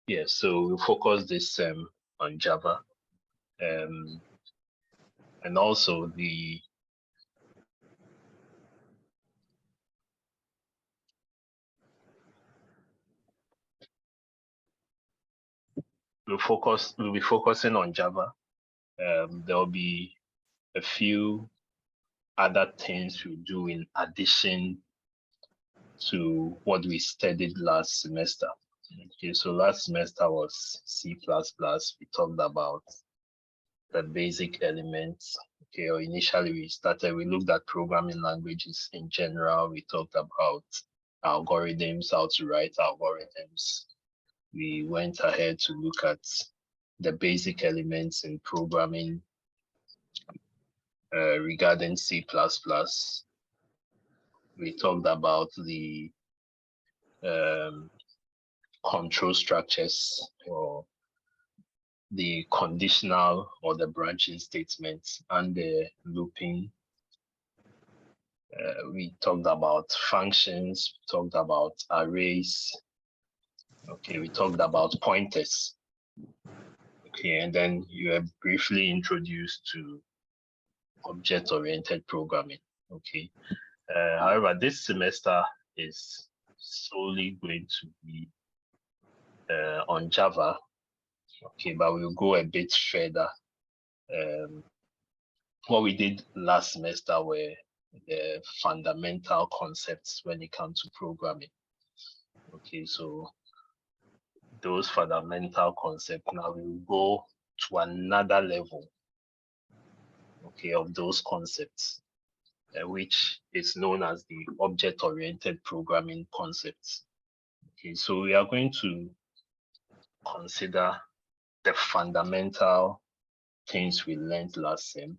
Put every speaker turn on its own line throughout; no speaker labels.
Yes, so we'll focus this on Java. And also we'll be focusing on Java. There'll be a few other things we do in addition to what we studied last semester. Okay, so last semester was C++. We talked about the basic elements. Okay, or initially we looked at programming languages in general. We talked about algorithms, how to write algorithms. We went ahead to look at the basic elements in programming regarding C++. We talked about the control structures or the conditional or the branching statements and the looping. We talked about functions, we talked about arrays. Okay, we talked about pointers. Okay, and then you were briefly introduced to object-oriented programming. Okay, however, this semester is solely going to be on Java. Okay, but we'll go a bit further. What we did last semester were the fundamental concepts when it comes to programming. Okay, so those fundamental concepts, now we will go to another level, okay, of those concepts, which is known as the object-oriented programming concepts. Okay, so we are going to consider the fundamental things we learned last sem,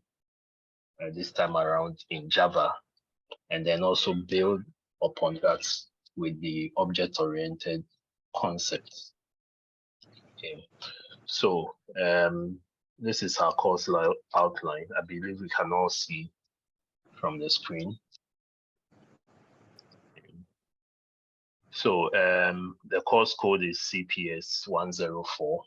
this time around in Java, and then also build upon that with the object-oriented concepts. Okay, so this is our course outline. I believe we can all see from the screen. So the course code is CPS 104.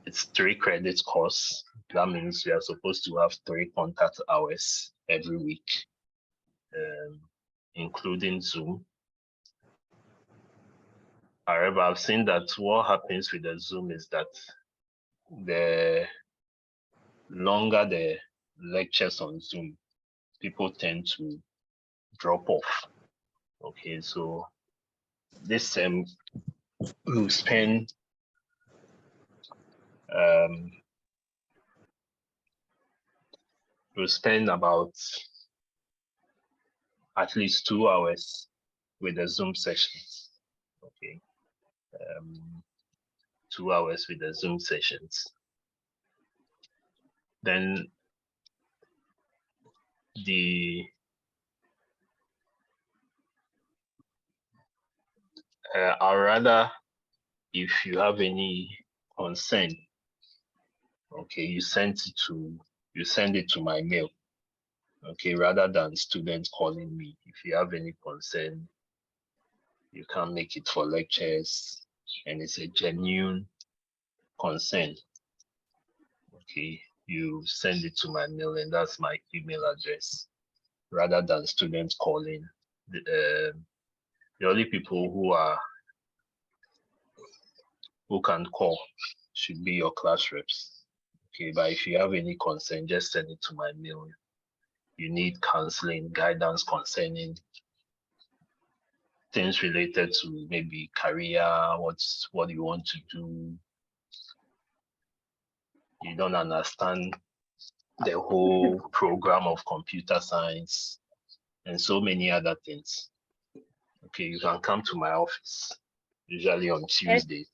It's 3 credits course. That means we are supposed to have 3 contact hours every week, including Zoom. However, I've seen that what happens with the Zoom is that the longer the lectures on Zoom, people tend to drop off. Okay, so this we'll spend about at least 2 hours with the Zoom sessions. Okay, 2 hours with the Zoom sessions. Then I'd rather, if you have any concern, okay, you send it to my mail, okay, rather than students calling me. If you have any concern, you can't make it for lectures, and it's a genuine concern, okay, you send it to my mail, and that's my email address, rather than students calling. The only people who can call should be your class reps. Okay, but if you have any concern, just send it to my mail. You need counseling, guidance concerning things related to maybe career, what you want to do. You don't understand the whole program of computer science and so many other things. Okay, you can come to my office, usually on Tuesday,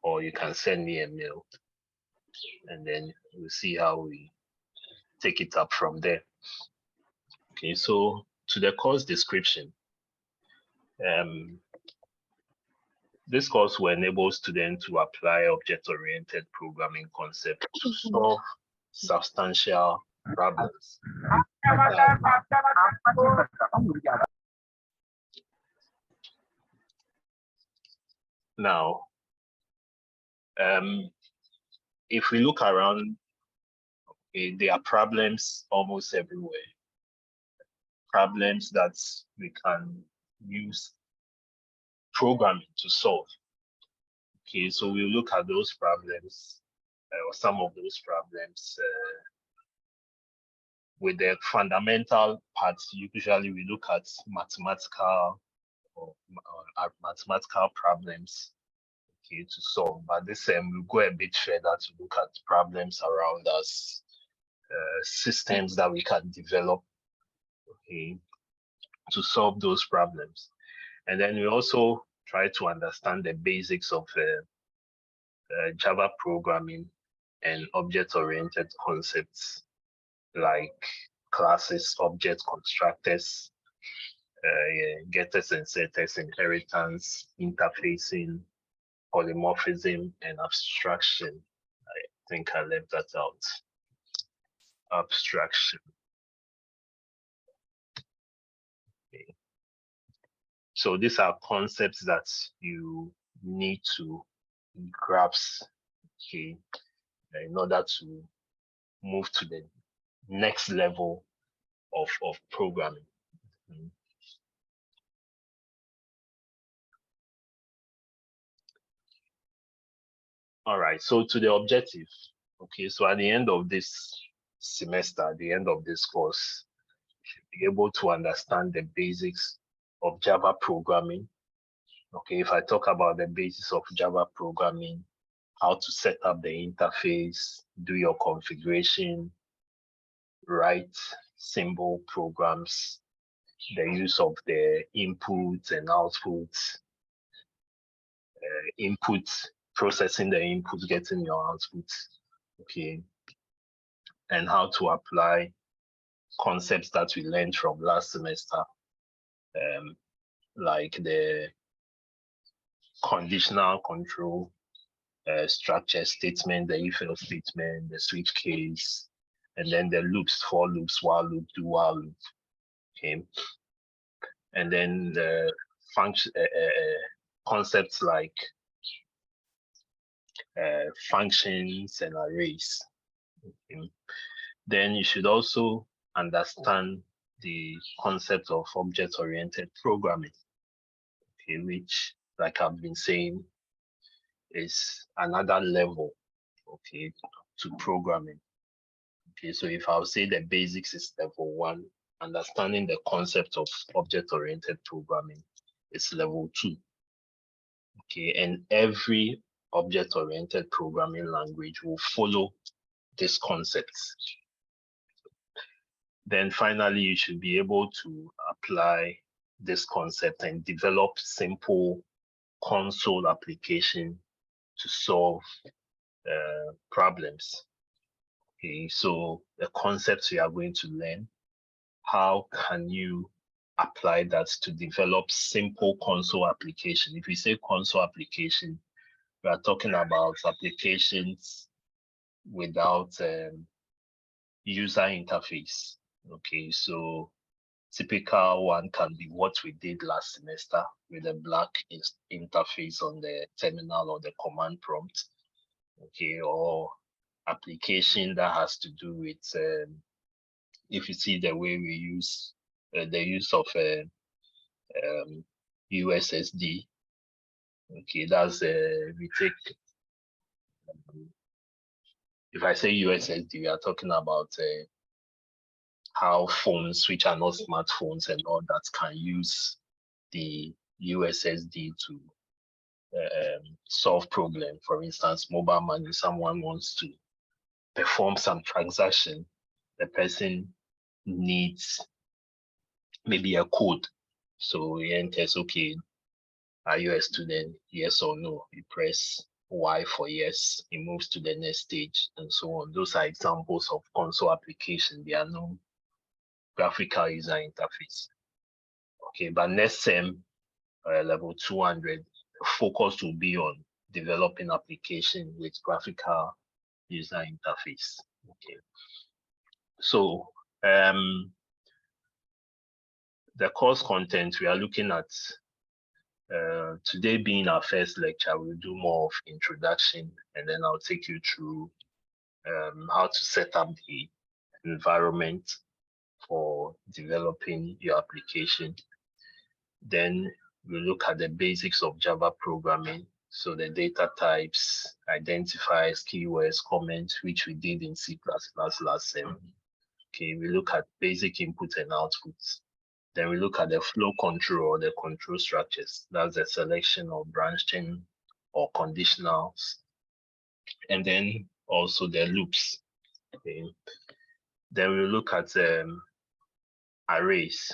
or you can send me a mail, and then we'll see how we take it up from there. Okay, so to the course description. This course will enable students to apply object-oriented programming concepts to solve substantial problems. Now, if we look around, there are problems almost everywhere. Problems that we can use programming to solve. Okay, so we'll look at those problems, or some of those problems. With the fundamental parts, usually we look at mathematical or mathematical problems, okay, to solve. But this we'll go a bit further to look at problems around us, systems that we can develop, okay, to solve those problems. And then we also try to understand the basics of Java programming and object-oriented concepts like classes, object constructors, getters and setters, inheritance, interfacing, polymorphism, and abstraction. I think I left that out. Abstraction. Okay. So these are concepts that you need to grasp, okay, in order to move to the next level of programming. All right, so to the objective. Okay, so at the end of this semester, at the end of this course, you should be able to understand the basics of Java programming. Okay, if I talk about the basics of Java programming, how to set up the interface, do your configuration, write symbol programs, the use of the inputs and outputs, inputs, processing the inputs, getting your outputs, okay, and how to apply concepts that we learned from last semester, like the conditional control, structure statement, the if-else statement, the switch case, and then the loops, for loops, while loop, do while loop, okay, and then the function concepts like functions and arrays. Okay. Then you should also understand the concept of object-oriented programming, okay, which, like I've been saying, is another level, okay, to programming. Okay, so if I'll say the basics is level 1, understanding the concept of object-oriented programming is level 2. Okay, and every object-oriented programming language will follow these concepts. Then finally, you should be able to apply this concept and develop simple console application to solve problems. Okay, so the concepts we are going to learn, how can you apply that to develop simple console application? If we say console application, we are talking about applications without user interface. Okay, so typical one can be what we did last semester with a black interface on the terminal or the command prompt. Okay, or application that has to do with, if you see the way we use the use of USSD. Okay, that's we take. If I say USSD, we are talking about how phones, which are not smartphones and all that, can use the USSD to solve problem. For instance, mobile money, someone wants to perform some transaction, the person needs maybe a code. So he enters, okay, are you a student? Yes or no? You press Y for yes, it moves to the next stage and so on. Those are examples of console application. They are no graphical user interface. Okay, but next sem, level 200, focus will be on developing application with graphical user interface. Okay, so the course content, we are looking at Today being our first lecture, we'll do more of introduction, and then I'll take you through how to set up the environment for developing your application. Then we'll look at the basics of Java programming. So the data types, identifiers, keywords, comments, which we did in C++ last sem. Okay, we look at basic input and outputs. Then we look at the flow control or the control structures. That's the selection or branching or conditionals. And then also the loops. Okay. Then we look at arrays.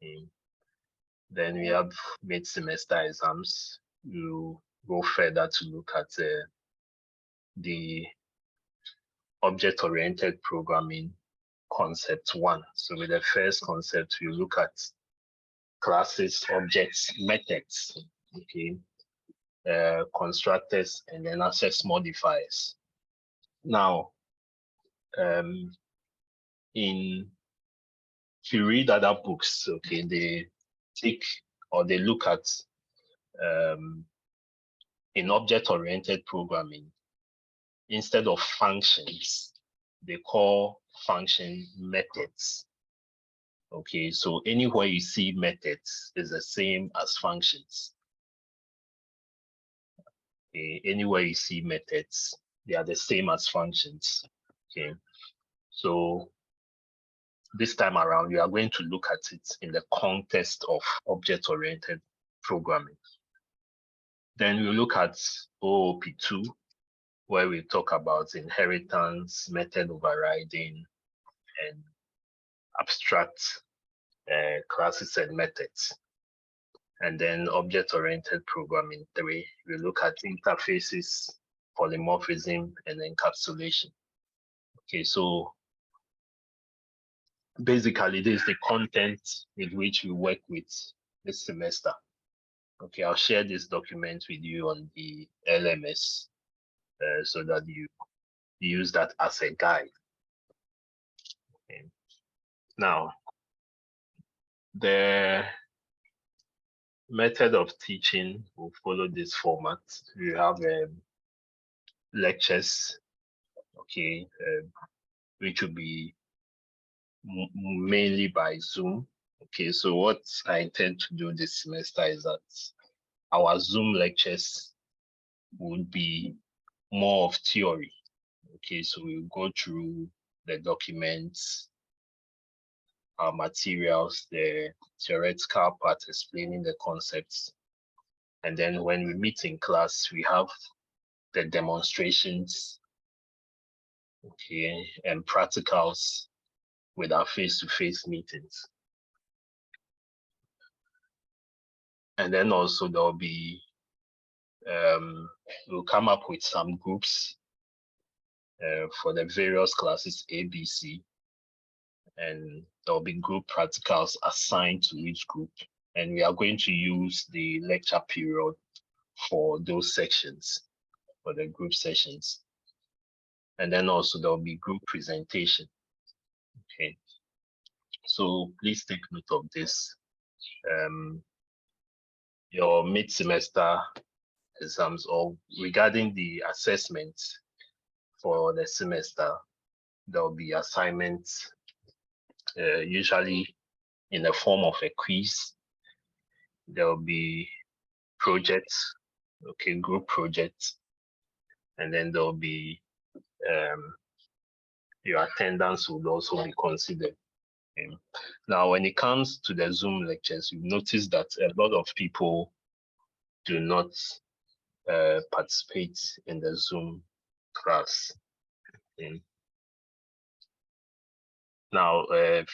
Okay. Then we have mid-semester exams. We'll go further to look at the object-oriented programming concept 1. So with the first concept, we look at classes, objects, methods, okay, constructors, and then access modifiers. Now, if you read other books, okay, they take or they look at in object-oriented programming, instead of functions, they call function methods. Okay, so anywhere you see methods is the same as functions. Okay, anywhere you see methods, they are the same as functions. Okay, so this time around, we are going to look at it in the context of object-oriented programming. Then we'll look at OOP2, where we talk about inheritance, method overriding, and abstract classes and methods. And then object-oriented programming 3, we look at interfaces, polymorphism, and encapsulation. Okay, so basically this is the content with which we work with this semester. Okay, I'll share this document with you on the LMS so that you use that as a guide. Okay. Now, the method of teaching will follow this format. We have lectures, okay, which will be mainly by Zoom. Okay, so what I intend to do this semester is that our Zoom lectures would be more of theory. Okay, so we'll go through the documents, our materials, the theoretical part explaining the concepts. And then when we meet in class, we have the demonstrations, okay, and practicals with our face-to-face meetings. And then also there'll be, we'll come up with some groups for the various classes A, B, C, and there'll be group practicals assigned to each group. And we are going to use the lecture period for those sections, for the group sessions. And then also there'll be group presentation. Okay, so please take note of this. Your mid-semester exams or regarding the assessments for the semester, there'll be assignments usually in the form of a quiz. There'll be projects, okay, group projects, and then there'll be your attendance would also be considered. Now, when it comes to the Zoom lectures, you notice that a lot of people do not participate in the Zoom class. Now,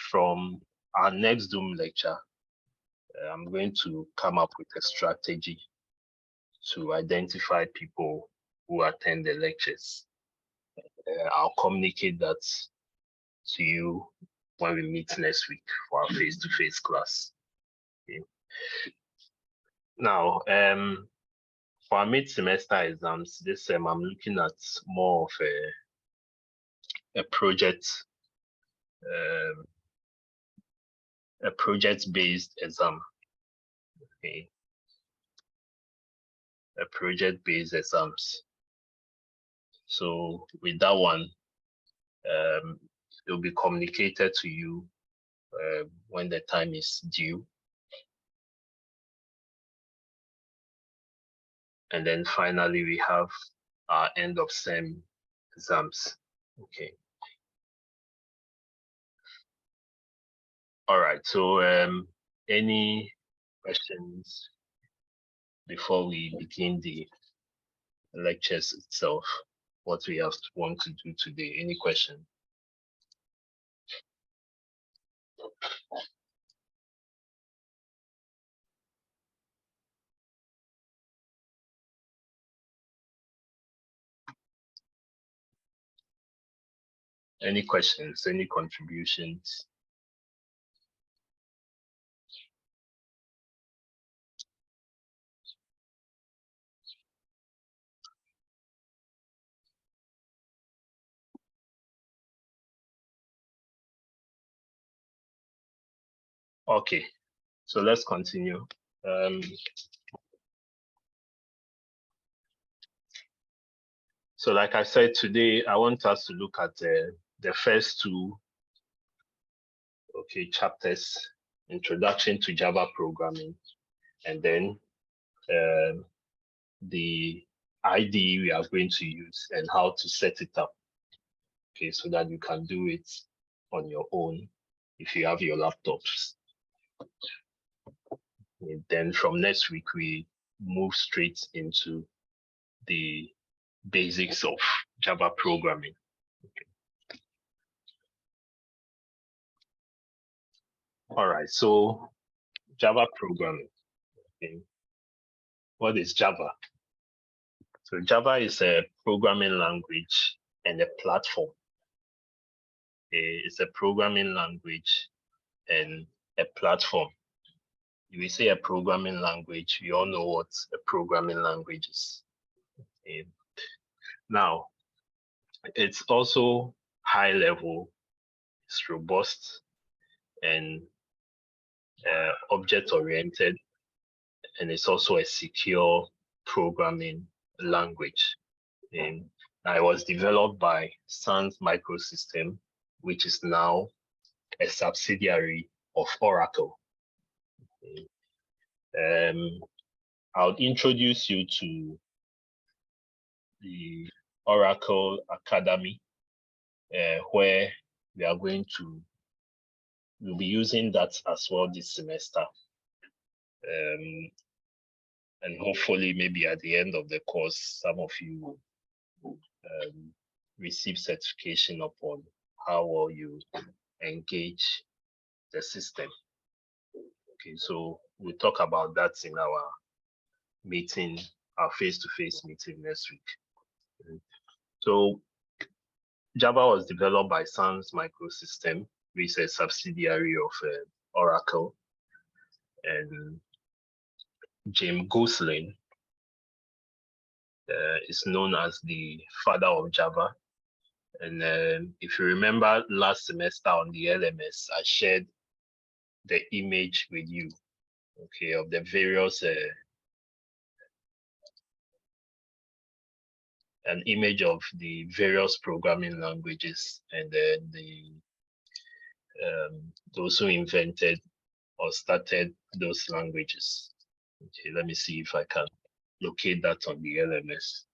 from our next Zoom lecture, I'm going to come up with a strategy to identify people who attend the lectures. I'll communicate that to you when we meet next week for our face-to-face class. Okay. Now, for our mid-semester exams, this sem I'm looking at more of a project-based exam. Okay. project-based exams. So with that one, it will be communicated to you when the time is due. And then finally, we have our end of sem exams. Okay. All right. So any questions before we begin the lectures itself? What we want to do today? Any question? Any questions? Any contributions? Okay, so let's continue. So like I said, today, I want us to look at the first two chapters, Introduction to Java Programming, and then the IDE we are going to use and how to set it up, okay, so that you can do it on your own if you have your laptops. And then from next week, we move straight into the basics of Java programming. Okay. All right, so Java programming. Okay. What is Java? So Java is a programming language and a platform. It's a programming language and a platform. If we say a programming language, we all know what a programming language is. Okay. Now, it's also high level, it's robust, and object oriented, and it's also a secure programming language. And it was developed by Sun Microsystem, which is now a subsidiary of Oracle. I'll introduce you to the Oracle Academy, where we'll be using that as well this semester. And hopefully maybe at the end of the course, some of you will receive certification upon how well you engage the system. Okay, so we'll talk about that in our meeting, our face-to-face meeting next week. So Java was developed by Sun Microsystem, which is a subsidiary of Oracle, and Jim Gosling is known as the father of Java. And if you remember last semester on the LMS, I shared the image with you, okay, of the various, an image of the various programming languages and then those who invented or started those languages. Okay, let me see if I can locate that on the LMS.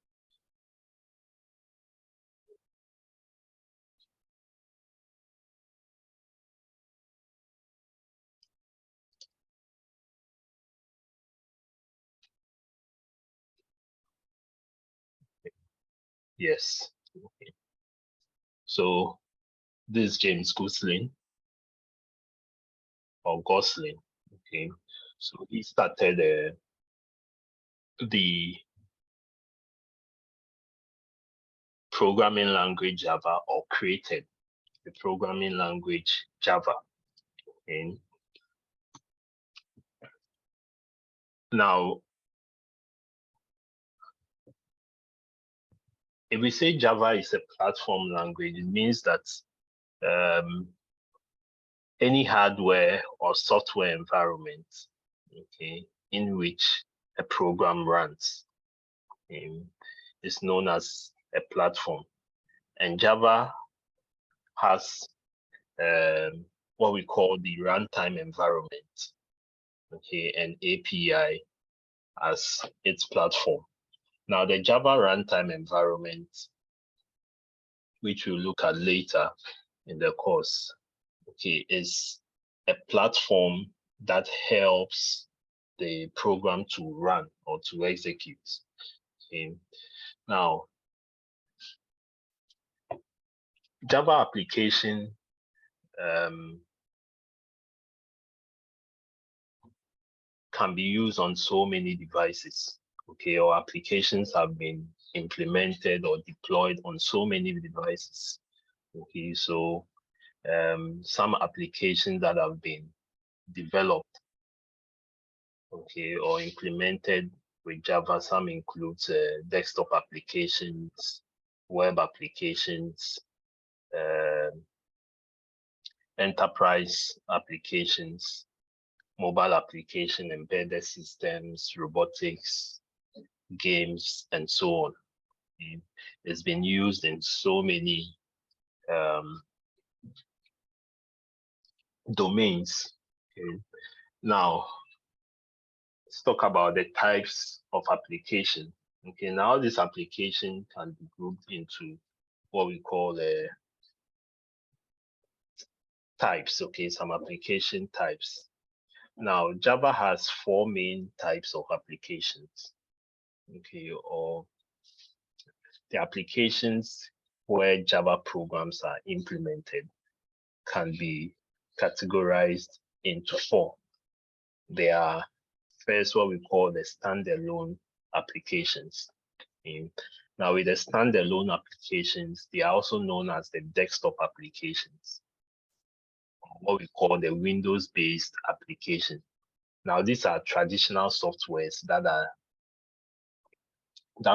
Yes. Okay. So this is James Gosling or Gosling. Okay. So he started the programming language Java, or created the programming language Java. Okay. Now, if we say Java is a platform language, it means that any hardware or software environment, okay, in which a program runs, It's known as a platform. And Java has what we call the runtime environment, okay, and API as its platform. Now, the Java runtime environment, which we'll look at later in the course, okay, is a platform that helps the program to run or to execute. Okay. Now, Java application can be used on so many devices. Okay, or applications have been implemented or deployed on so many devices. Okay, so some applications that have been developed, okay, or implemented with Java, some includes desktop applications, web applications, enterprise applications, mobile application, embedded systems, robotics, games, and so on. It's been used in so many domains. Okay. Now, let's talk about the types of application. Okay, now this application can be grouped into what we call types. Okay, some application types. Now, Java has 4 main types of applications. Okay, or the applications where Java programs are implemented can be categorized into 4. They are first what we call the standalone applications. Now, with the standalone applications, they are also known as the desktop applications, what we call the Windows-based application. Now, these are traditional softwares that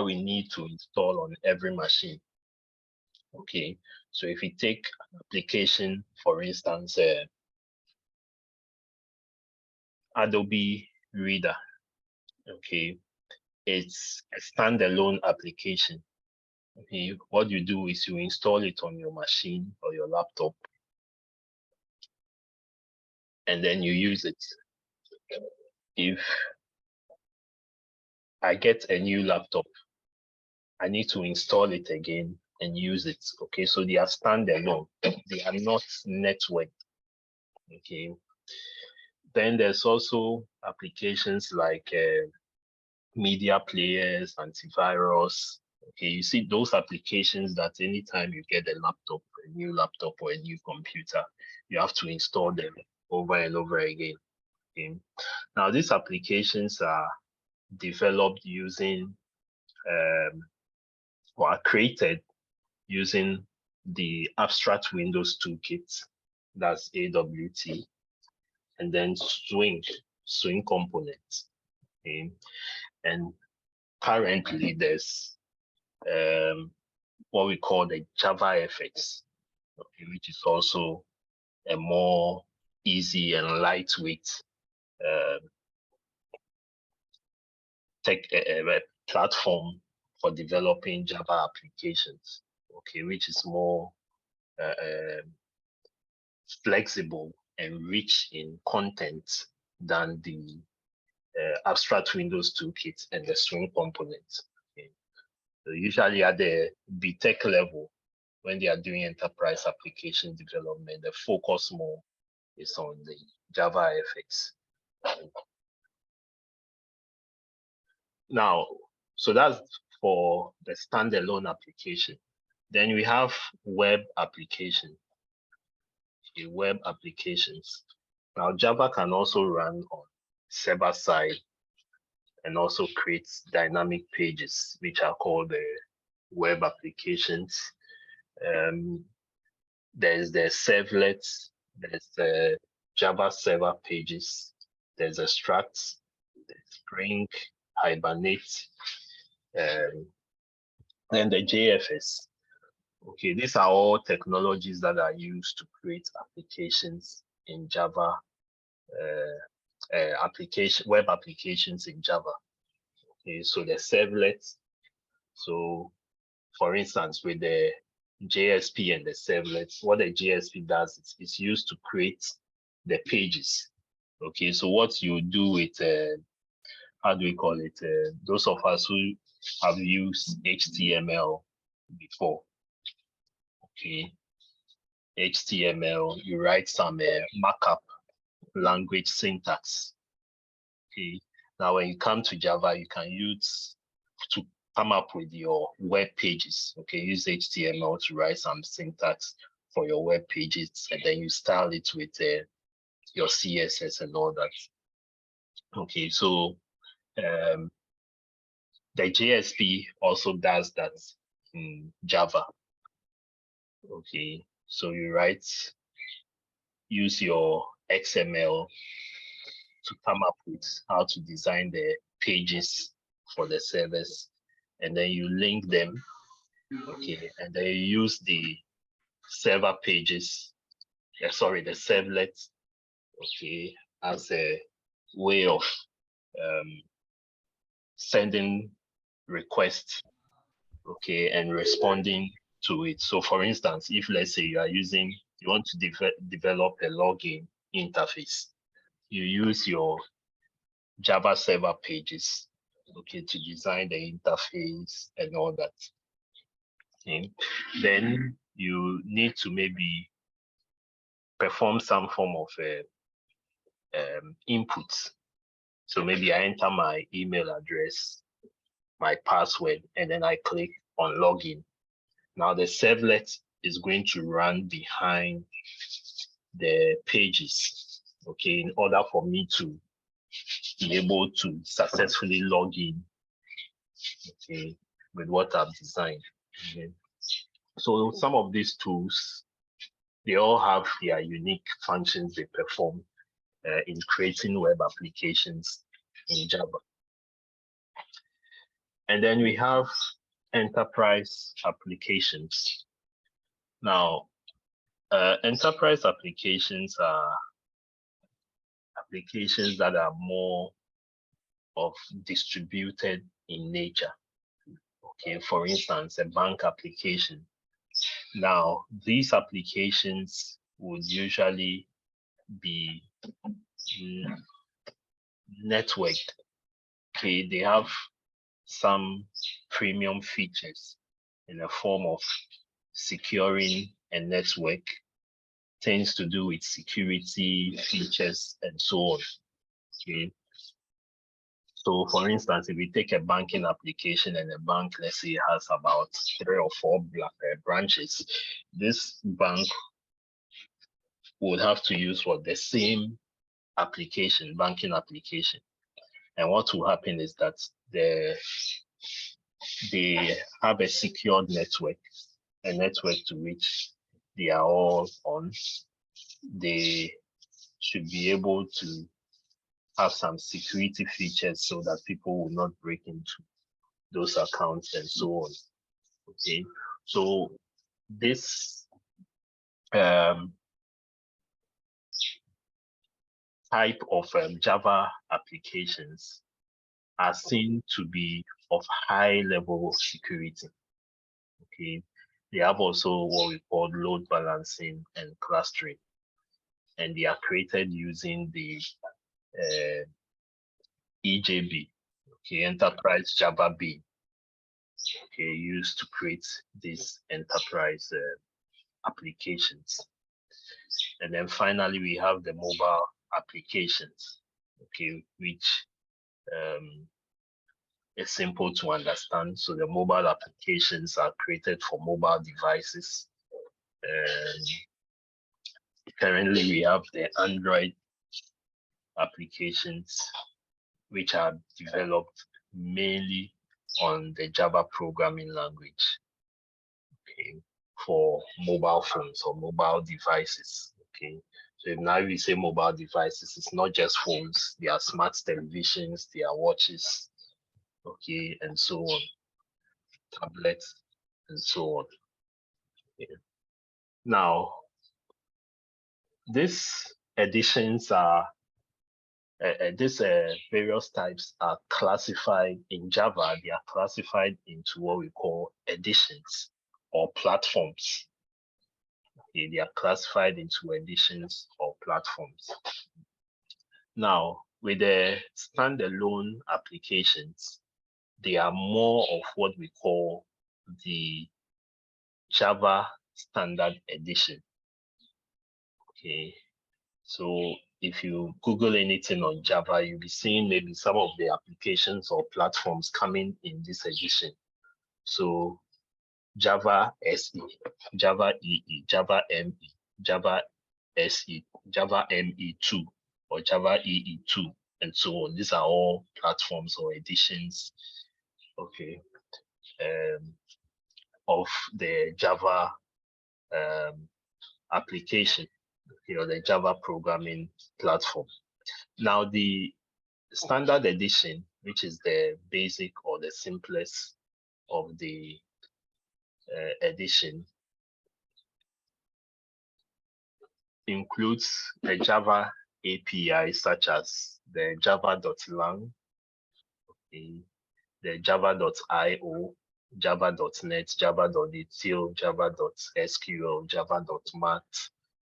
we need to install on every machine. Okay, so if you take an application, for instance, Adobe Reader, okay, it's a standalone application. Okay, what you do is you install it on your machine or your laptop, and then you use it. If I get a new laptop, I need to install it again and use it. Okay, so they are standalone, they are not networked. Okay, then there's also applications like media players, antivirus. Okay, you see those applications that anytime you get a laptop, a new laptop or a new computer, you have to install them over and over again. Okay. Now these applications are developed using or are created using the abstract Windows toolkit, that's AWT, and then swing components. Okay. And currently there's what we call the Java FX, okay, which is also a more easy and lightweight tech platform for developing Java applications, okay, which is more flexible and rich in content than the abstract Windows toolkit and the swing components. Okay. So usually at the BTech level, when they are doing enterprise application development, the focus more is on the Java FX. Now, so that's for the standalone application. Then we have web application. Okay, web applications. Now, Java can also run on server side and also creates dynamic pages, which are called the web applications. There's the servlets, there's the Java server pages, there's a Struts, there's Spring, Hibernate, and the JFS. Okay, these are all technologies that are used to create applications in Java, web applications in Java. Okay, so the servlets So for instance, with the JSP and the servlets, what the JSP does is it's used to create the pages. Okay, so what you do with, how do we call it? Those of us who have used HTML before, okay, HTML, you write some markup language syntax. Okay, now when you come to Java, you can use to come up with your web pages. Okay, use HTML to write some syntax for your web pages, and then you style it with your CSS and all that. Okay, so the JSP also does that in Java. Okay, so you use your XML to come up with how to design the pages for the servers, and then you link them. Okay, and then you use the server pages, the servlets, okay, as a way of sending requests, okay, and responding to it. So for instance, if let's say you want to develop a login interface, you use your Java server pages, okay, to design the interface and all that. Okay. Then you need to maybe perform some form of input. So maybe I enter my email address, my password, and then I click on login. Now the servlet is going to run behind the pages, okay, in order for me to be able to successfully log in, okay, with what I've designed. Okay. So some of these tools, they all have their unique functions they perform in creating web applications in Java. And then we have enterprise applications. Now, enterprise applications are applications that are more of distributed in nature. Okay, for instance, a bank application. Now, these applications would usually be networked. Okay, they have some premium features in the form of securing a network, things to do with security features and so on. Okay. So for instance, if we take a banking application and a bank, let's say, has about 3 or 4 branches, this bank would have to use for the same application, banking application. And what will happen is that they have a secured network, a network to which they are all on. They should be able to have some security features so that people will not break into those accounts and so on. Okay, so this type of Java applications are seen to be of high level of security. Okay, they have also what we call load balancing and clustering, and they are created using the EJB, okay, Enterprise Java B, okay, used to create these enterprise applications. And then finally, we have the mobile applications, okay, which is simple to understand. So the mobile applications are created for mobile devices. And currently, we have the Android applications, which are developed mainly on the Java programming language, okay, for mobile phones or mobile devices, okay. So now we say mobile devices, it's not just phones, they are smart televisions, they are watches, okay, and so on, tablets, and so on. Okay. Now, these editions are these various types are classified in Java. They are classified into what we call editions or platforms. Okay, they are classified into editions or platforms. Now, with the standalone applications, they are more of what we call the Java Standard Edition. Okay, so if you Google anything on Java, you'll be seeing maybe some of the applications or platforms coming in this edition. So Java SE, Java EE, Java ME, Java SE, Java ME2, or Java EE2, and so on. These are all platforms or editions, okay, of the Java application, okay, or the Java programming platform. Now, the standard edition, which is the basic or the simplest of the edition, includes a Java API such as the java.lang, the java.io, java.net, java.util, java.sql, java.mat,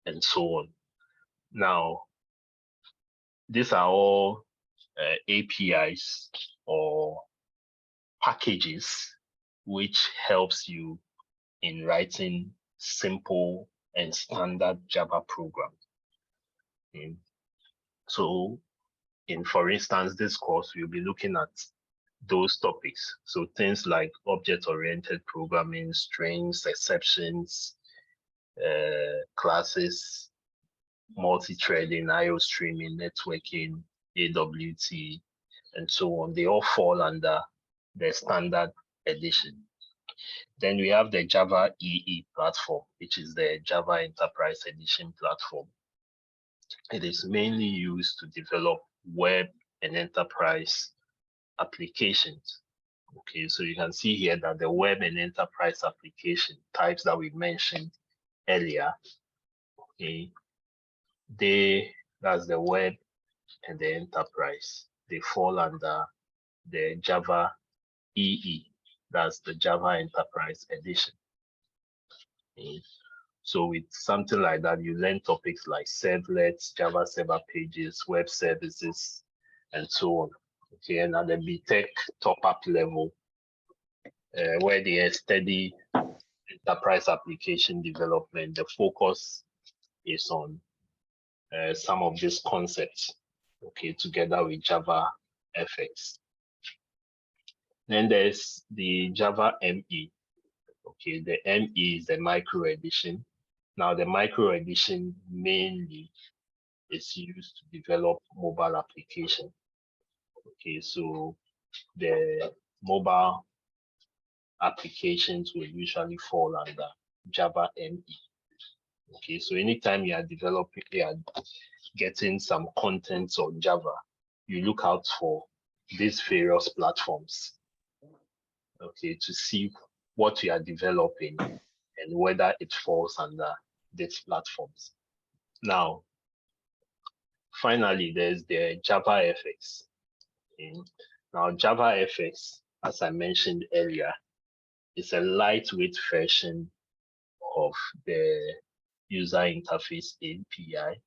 and so on. Now, these are all APIs or packages which helps you in writing simple and standard Java programs. So, for instance, this course, we'll be looking at those topics. So things like object-oriented programming, strings, exceptions, classes, multi-threading, IO streaming, networking, AWT, and so on. They all fall under the standard edition. Then we have the Java EE platform, which is the Java Enterprise Edition platform. It is mainly used to develop web and enterprise applications. Okay, so you can see here that the web and enterprise application types that we mentioned earlier, okay, that's the web and the enterprise. They fall under the Java EE, that's the Java Enterprise Edition. Okay. So with something like that, you learn topics like servlets, Java server pages, web services, and so on. Okay, and at the BTech top-up level, where they study enterprise application development, the focus is on some of these concepts, okay, together with Java FX. Then there's the Java ME. Okay, the ME is the micro edition. Now, the micro edition mainly is used to develop mobile application. Okay, so the mobile applications will usually fall under Java ME. Okay, so anytime you are developing, you are getting some contents on Java, you look out for these various platforms, okay, to see what you are developing and whether it falls under these platforms. Now, finally, there's the Java FX. Okay. Now, Java FX, as I mentioned earlier, is a lightweight version of the user interface API.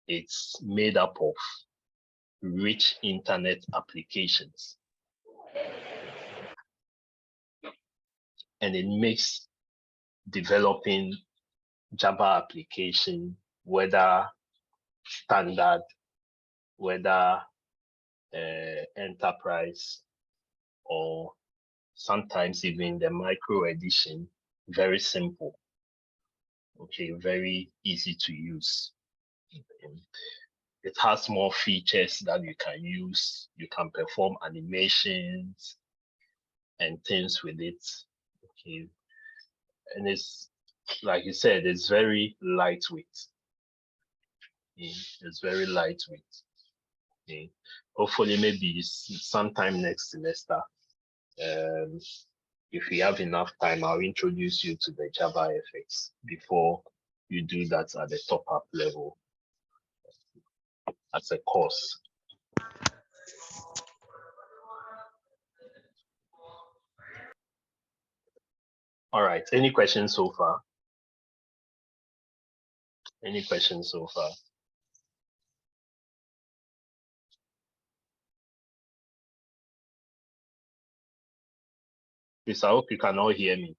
It's made up of rich internet applications. And it makes developing Java application, whether standard, whether enterprise, or sometimes even the micro edition, very simple. Okay, very easy to use. It has more features that you can use. You can perform animations and things with it. Okay, and it's, like you said, it's very lightweight. Okay. It's very lightweight. Okay. Hopefully, maybe sometime next semester, if we have enough time, I'll introduce you to the Java FX before you do that at the top-up level. as a course. All right, any questions so far? Any questions so far? Please, I hope you can all hear me.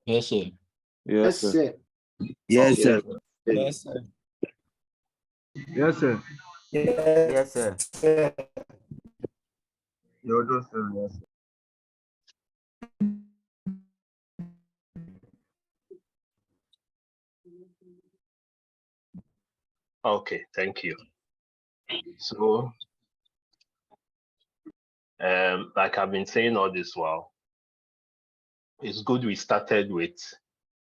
Yes, sir.
Yes, sir.
Yes, sir.
Yes, sir.
Yes, sir.
Yes, sir.
Yes, sir.
Okay, thank you. So, like I've been saying all this while, it's good we started with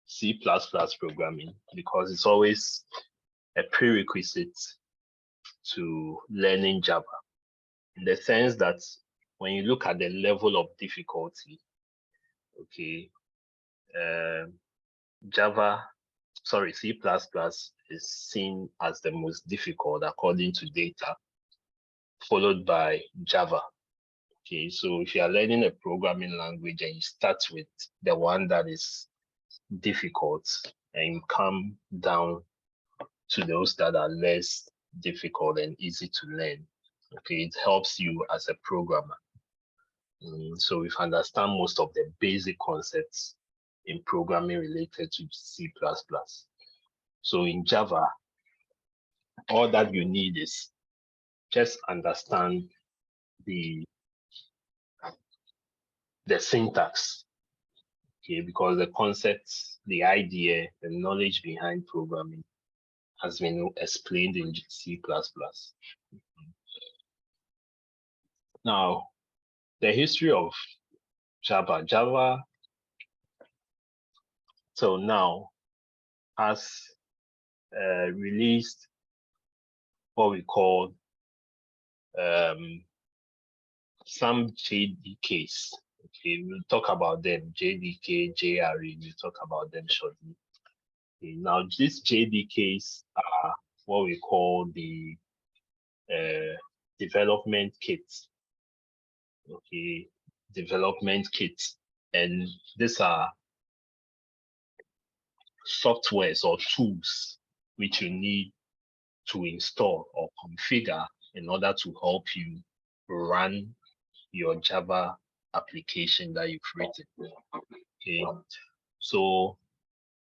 C++ programming because it's always a prerequisite to learning Java, in the sense that when you look at the level of difficulty, okay, C++ is seen as the most difficult according to data, followed by Java. Okay, so if you are learning a programming language and you start with the one that is difficult and you come down to those that are less difficult and easy to learn, okay, it helps you as a programmer. So we understand most of the basic concepts in programming related to C++. So in Java, all that you need is just understand the syntax, okay, because the concepts, the idea, the knowledge behind programming has been explained in C++. Now, the history of Java till now has released what we call some JDKs. Okay, we'll talk about them, JDK, JRE, we'll talk about them shortly. Okay, now, these JDKs are what we call the development kits. Okay, development kits. And these are softwares or tools which you need to install or configure in order to help you run your Java application that you've written. Okay, so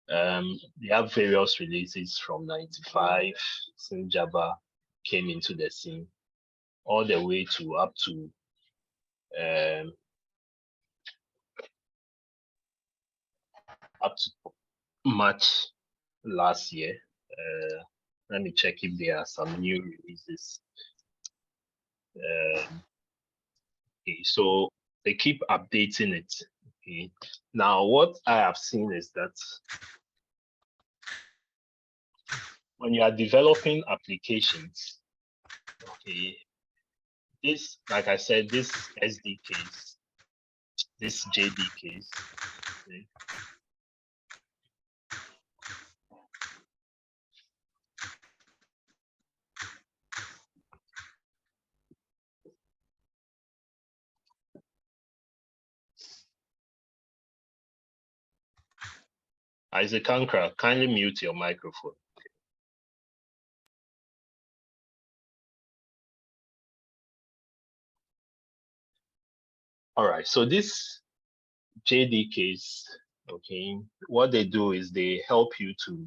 they have various releases from 95 since Java came into the scene, all the way to up to March last year. Let me check if there are some new releases. Okay, so they keep updating it. Okay. Now, what I have seen is that when you are developing applications, okay, this, like I said, this SDKs, this JDKs, okay, Isaac Ankara, kindly mute your microphone. All right, so this JDKs, okay, what they do is they help you to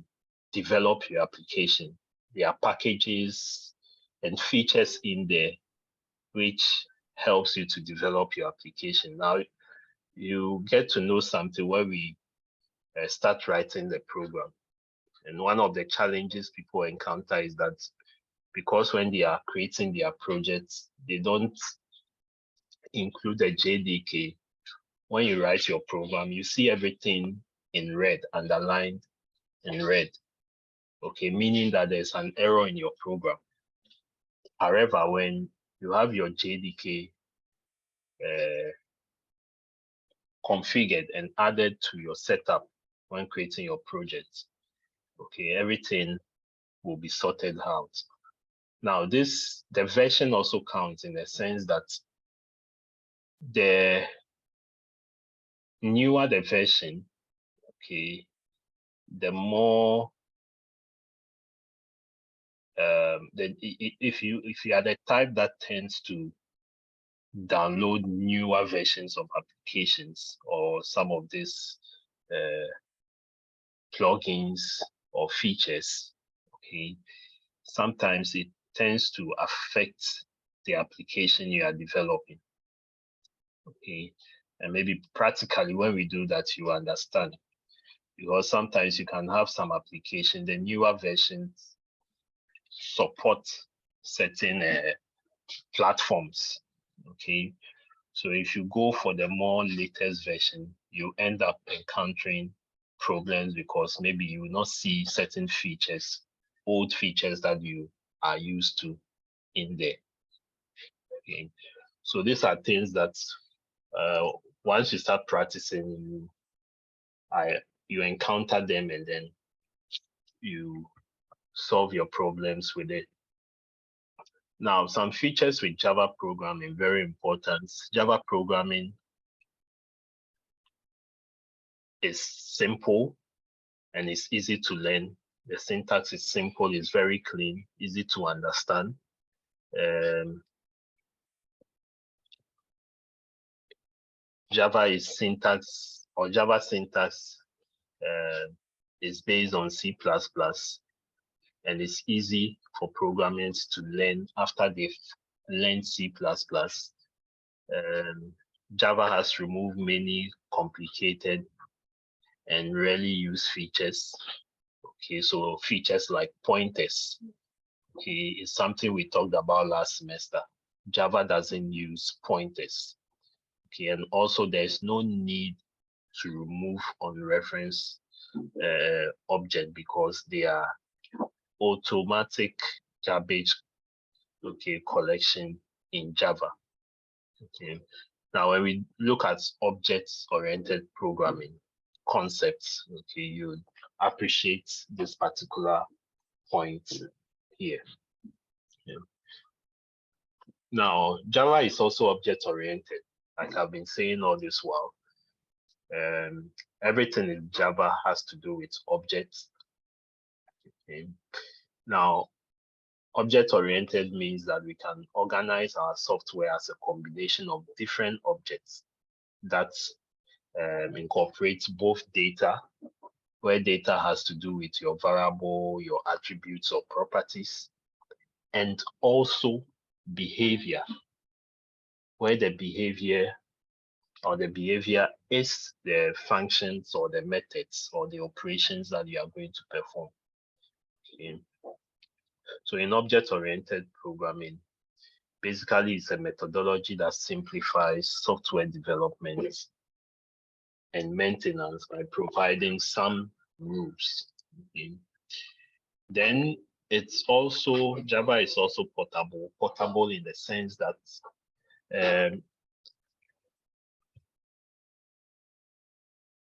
develop your application. There are packages and features in there which helps you to develop your application. Now, you get to know something where we start writing the program. And one of the challenges people encounter is that because when they are creating their projects, they don't include the JDK. When you write your program, you see everything in red, underlined in red. Okay, meaning that there's an error in your program. However, when you have your JDK configured and added to your setup when creating your project, okay, everything will be sorted out. Now, the version also counts in the sense that the newer the version, okay, the more if you are the type that tends to download newer versions of applications or some of these plugins or features, okay, sometimes it tends to affect the application you are developing, okay, and maybe practically when we do that, you understand, because sometimes you can have some application, the newer versions support certain platforms, okay. So if you go for the more latest version, you end up encountering problems because maybe you will not see certain features, old features that you are used to in there. Okay. So these are things that once you start practicing, you encounter them and then you solve your problems with it. Now, some features with Java programming, very important. Java programming is simple and it's easy to learn. The syntax is simple, it's very clean, easy to understand. Java syntax is based on C++, and it's easy for programmers to learn after they've learned C++. Java has removed many complicated and rarely used features. Okay, so features like pointers, okay, is something we talked about last semester. Java doesn't use pointers. Okay, and also there's no need to remove on-reference object because they are automatic garbage, okay, collection in Java. Okay, now when we look at object-oriented programming concepts, okay, you appreciate this particular point here. Yeah. Now, Java is also object-oriented, like I've been saying all this while. Everything in Java has to do with objects. Okay. Now, object-oriented means that we can organize our software as a combination of different objects that incorporates both data, where data has to do with your variable, your attributes or properties, and also behavior, where the behavior is the functions or the methods or the operations that you are going to perform. Okay. So in object-oriented programming, basically it's a methodology that simplifies software development and maintenance by providing some rules. Okay. Then Java is also portable in the sense that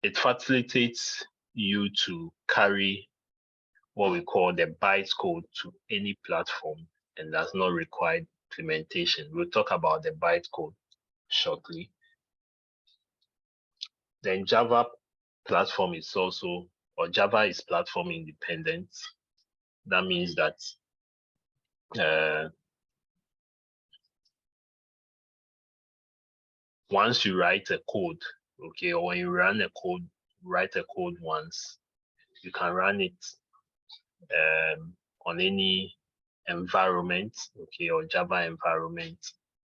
it facilitates you to carry what we call the bytecode to any platform and does not require implementation. We'll talk about the bytecode shortly. Then Java is platform independent. That means that once you write a code, okay, or when you write a code once, you can run it on any environment, okay, or Java environment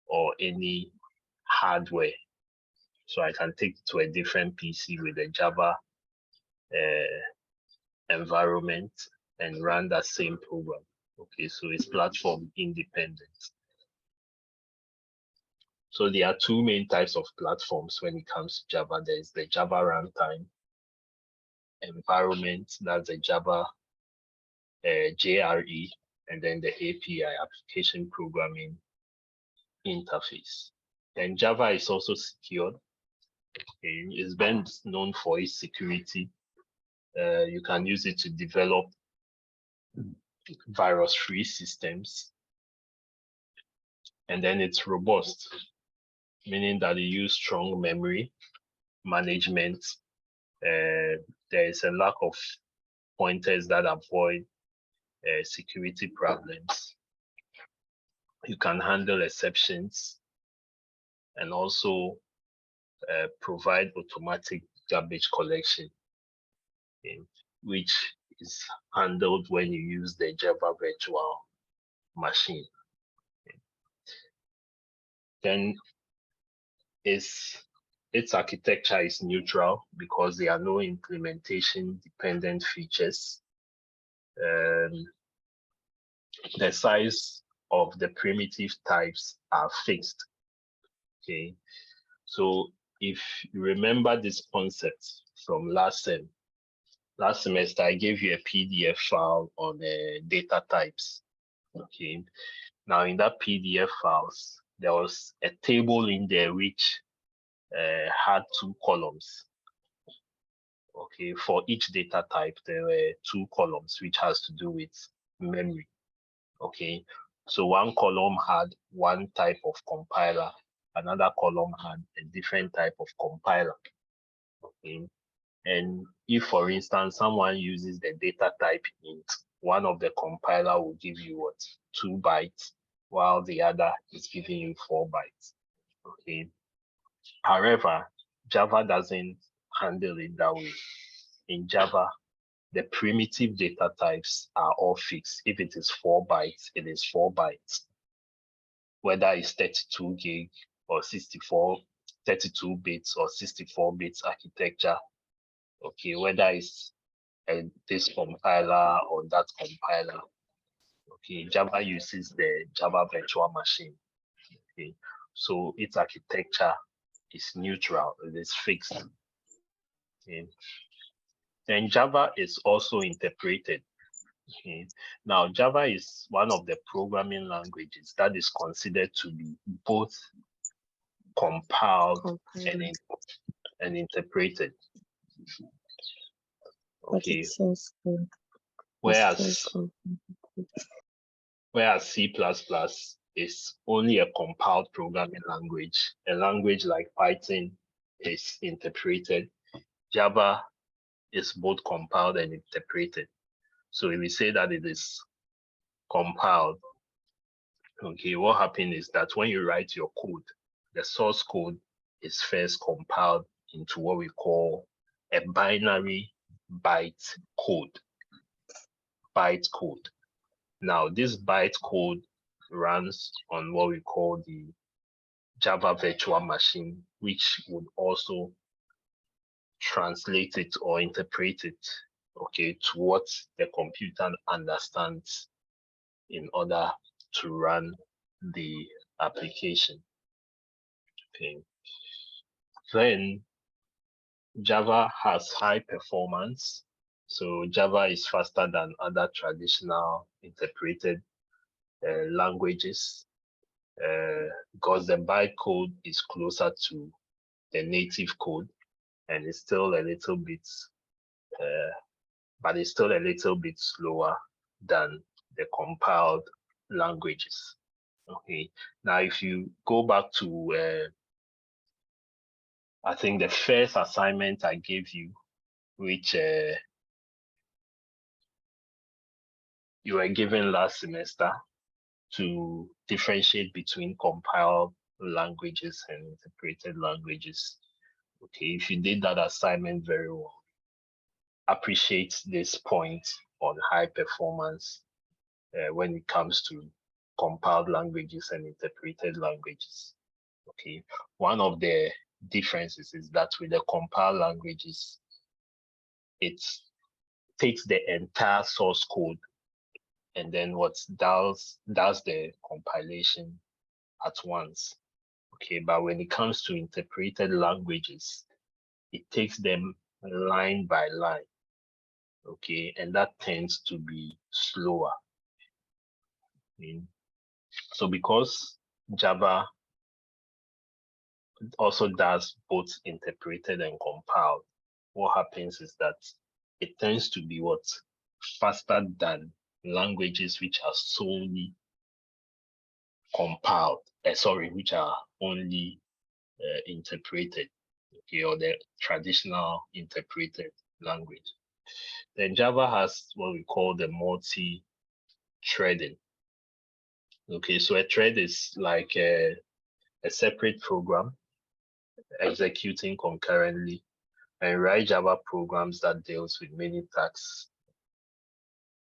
or any hardware. So I can take it to a different PC with a Java environment and run that same program. Okay, so it's platform independent. So there are two main types of platforms when it comes to Java. There's the Java runtime environment, that's the Java JRE, and then the API, application programming interface. Then Java is also secured. Okay. It's been known for its security. You can use it to develop virus-free systems. And then it's robust, meaning that it uses strong memory management. There is a lack of pointers that avoid security problems. You can handle exceptions and also provide automatic garbage collection, which is handled when you use the Java virtual machine. Then its architecture is neutral because there are no implementation dependent features. The size of the primitive types are fixed. Okay, so if you remember this concept from last semester, I gave you a PDF file on data types. Okay, now in that PDF files, there was a table in there which had 2 columns. Okay, for each data type, there were 2 columns, which has to do with memory. Okay, so one column had one type of compiler, another column had a different type of compiler. Okay, and if, for instance, someone uses the data type int, one of the compiler will give you what, 2 bytes, while the other is giving you 4 bytes. Okay. However, Java doesn't handle it that way. In Java, the primitive data types are all fixed. If it is 4 bytes, it is 4 bytes. Whether it's 32 gig or 32 bits or 64 bits architecture, okay, whether it's this compiler or that compiler, okay, Java uses the Java virtual machine, okay, so its architecture is neutral, it is fixed. Okay. Then Java is also interpreted. Okay. Now, Java is one of the programming languages that is considered to be both compiled and interpreted. Okay. Whereas C++ is only a compiled programming language. A language like Python is interpreted. Java is both compiled and interpreted. So if we say that it is compiled, okay, what happens is that when you write your code, the source code is first compiled into what we call a binary byte code. Byte code. Now, this byte code runs on what we call the Java virtual machine, which would also translate it or interpret it, okay, to what the computer understands in order to run the application. Okay. Then Java has high performance. So Java is faster than other traditional interpreted languages because the bytecode is closer to the native code, and it's still a little bit, but it's still a little bit slower than the compiled languages. Okay, now if you go back to, I think the first assignment I gave you, which you were given last semester to differentiate between compiled languages and interpreted languages. Okay, if you did that assignment very well, appreciate this point on high performance when it comes to compiled languages and interpreted languages. Okay, one of the differences is that with the compiled languages, it takes the entire source code and then what does the compilation at once. Okay, but when it comes to interpreted languages, it takes them line by line. Okay, and that tends to be slower. Okay. So because Java also does both interpreted and compiled, what happens is that it tends to be faster than languages which are solely compiled, which are only interpreted, okay, or the traditional interpreted language. Then Java has what we call the multi-threading. Okay, so a thread is like a separate program executing concurrently, and write Java programs that deals with many tasks.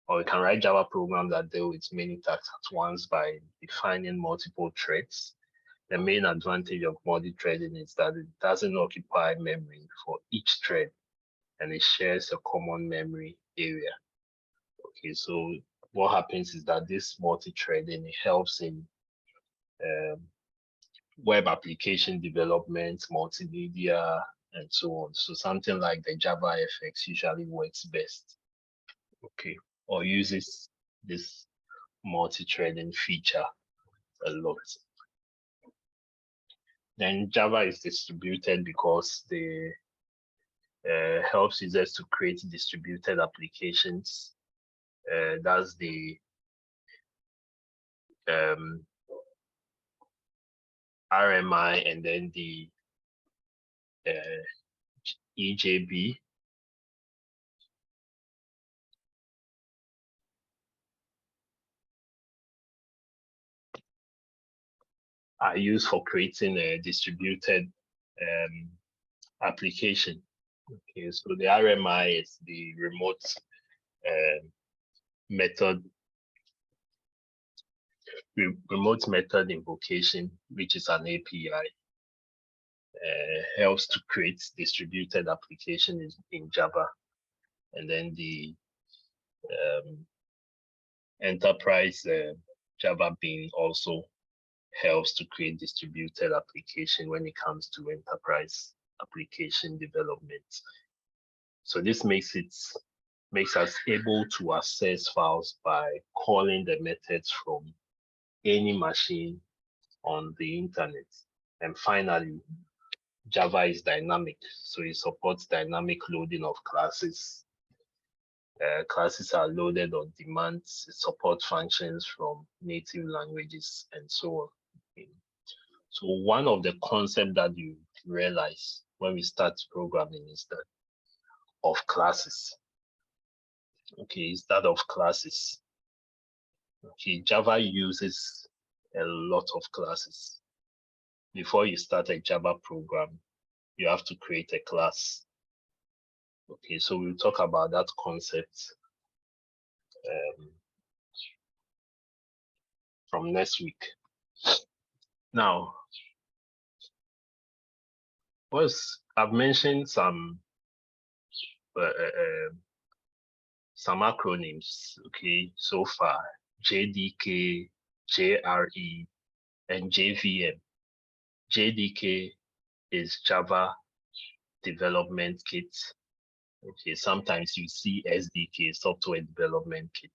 Or we can write Java programs that deal with many tasks at once by defining multiple threads. The main advantage of multi-threading is that it doesn't occupy memory for each thread, and it shares a common memory area. Okay, so what happens is that this multi-threading helps in web application development, multimedia, and so on. So something like the Java FX usually works best, okay, or uses this multi-threading feature a lot. Then Java is distributed because they helps users to create distributed applications. That's the RMI and then the EJB. Are used for creating a distributed application. Okay, so the RMI is the remote method invocation, which is an API. Helps to create distributed applications in Java. And then the enterprise Java bean also helps to create distributed application when it comes to enterprise application development. So this makes us able to access files by calling the methods from any machine on the internet. And finally, Java is dynamic, so it supports dynamic loading of classes. Classes are loaded on demand. It supports functions from native languages and so on. Okay. So one of the concepts that you realize when we start programming is that of classes. Okay, is that of classes. Okay, Java uses a lot of classes. Before you start a Java program, you have to create a class. Okay, so we'll talk about that concept from next week. Now, I've mentioned some acronyms, okay, so far: JDK, JRE, and JVM. JDK is Java Development Kit. Okay, sometimes you see SDK, Software Development Kit.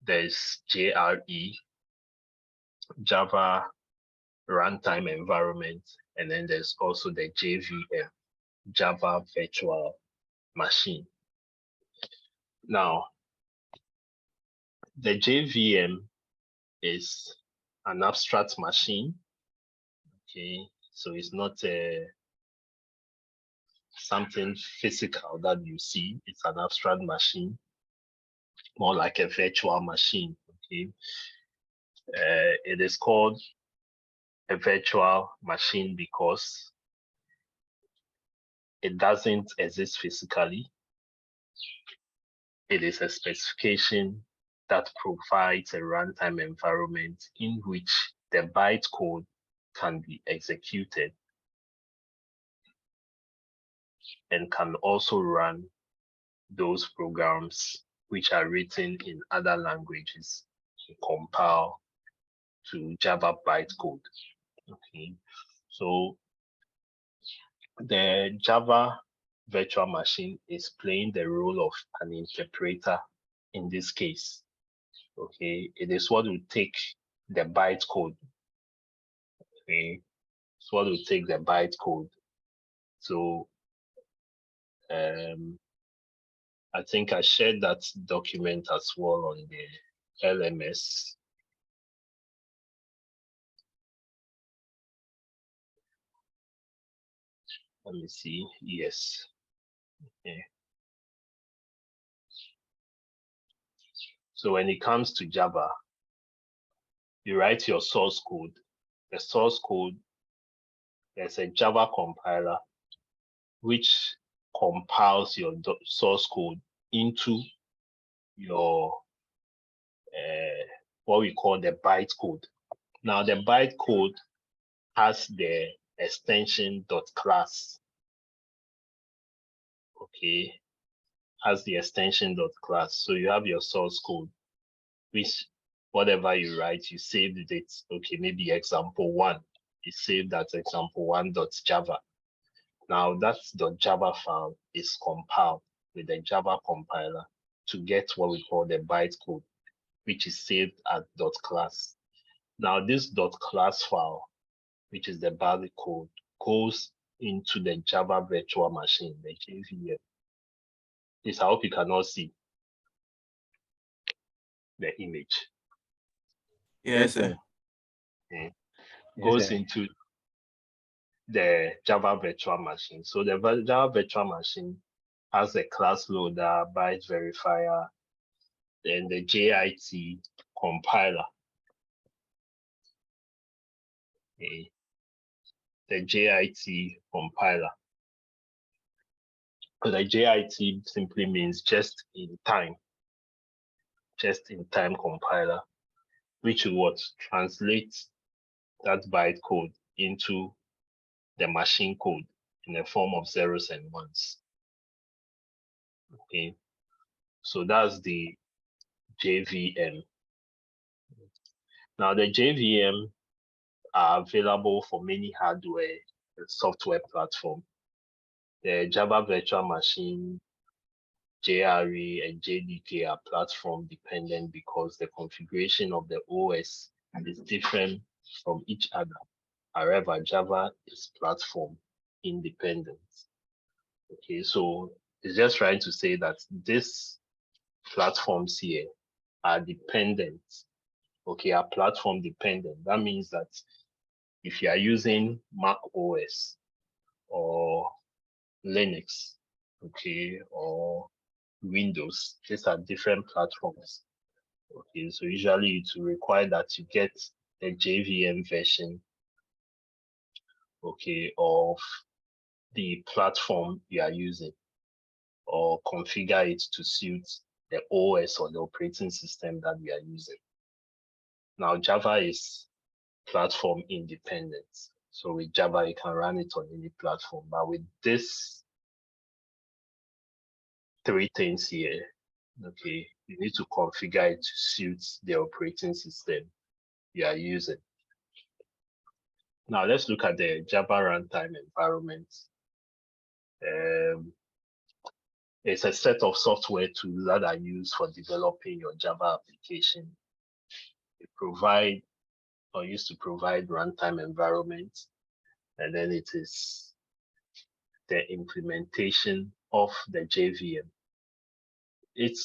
There's JRE, Java Runtime Environment, and then there's also the JVM, Java Virtual Machine. Now, the JVM is an abstract machine. Okay, so it's not something physical that you see. It's an abstract machine, more like a virtual machine. Okay, it is called a virtual machine because it doesn't exist physically. It is a specification that provides a runtime environment in which the bytecode can be executed and can also run those programs which are written in other languages to compile to Java bytecode. Okay, so the Java virtual machine is playing the role of an interpreter in this case. Okay, it is what will take the bytecode. Okay, it's what will take the bytecode. So I think I shared that document as well on the LMS. Let me see. Yes. Okay. So when it comes to Java, you write your source code. The source code, there's a Java compiler which compiles your source code into your what we call the bytecode. Now the bytecode has the extension .class. Okay, has the extension .class. So you have your source code, which whatever you write, you saved it. Okay, maybe example1 is saved as example1.java. Now that .java file is compiled with the Java compiler to get what we call the bytecode, which is saved as .class. Now this .class file, which is the basic code, goes into the Java virtual machine, the JVM. This I hope you cannot see the image.
Yes, sir.
Okay. Goes into the Java virtual machine. So the Java virtual machine has a class loader, byte verifier, then the JIT compiler. Okay. The JIT compiler. So the JIT simply means just in time compiler, which will what translates that bytecode into the machine code in the form of zeros and ones. Okay, so that's the JVM. Now the JVM are available for many hardware and software platforms. The Java Virtual Machine, JRE, and JDK are platform dependent because the configuration of the OS is different from each other. However, Java is platform independent. Okay, so it's just trying to say that these platforms here are dependent. Okay, are platform dependent. That means that if you are using Mac OS or Linux, okay, or Windows, these are different platforms. Okay, so usually it will require that you get the JVM version, okay, of the platform you are using, or configure it to suit the OS or the operating system that we are using. Now, Java is platform independent. So with Java, you can run it on any platform. But with this three things here, okay, you need to configure it to suit the operating system you are using. Now let's look at the Java runtime environment. It's a set of software tools that are used for developing your Java application. It provide or used to provide runtime environment, and then it is the implementation of the JVM. It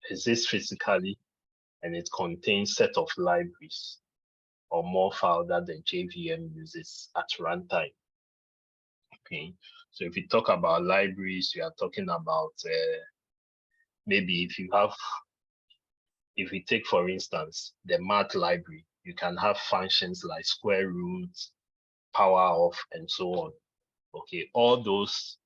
exists physically, and it contains set of libraries or more files that the JVM uses at runtime. Okay, so if we talk about libraries, we are talking about maybe if we take, for instance, the math library, you can have functions like square root, power off, and so on. Okay, all those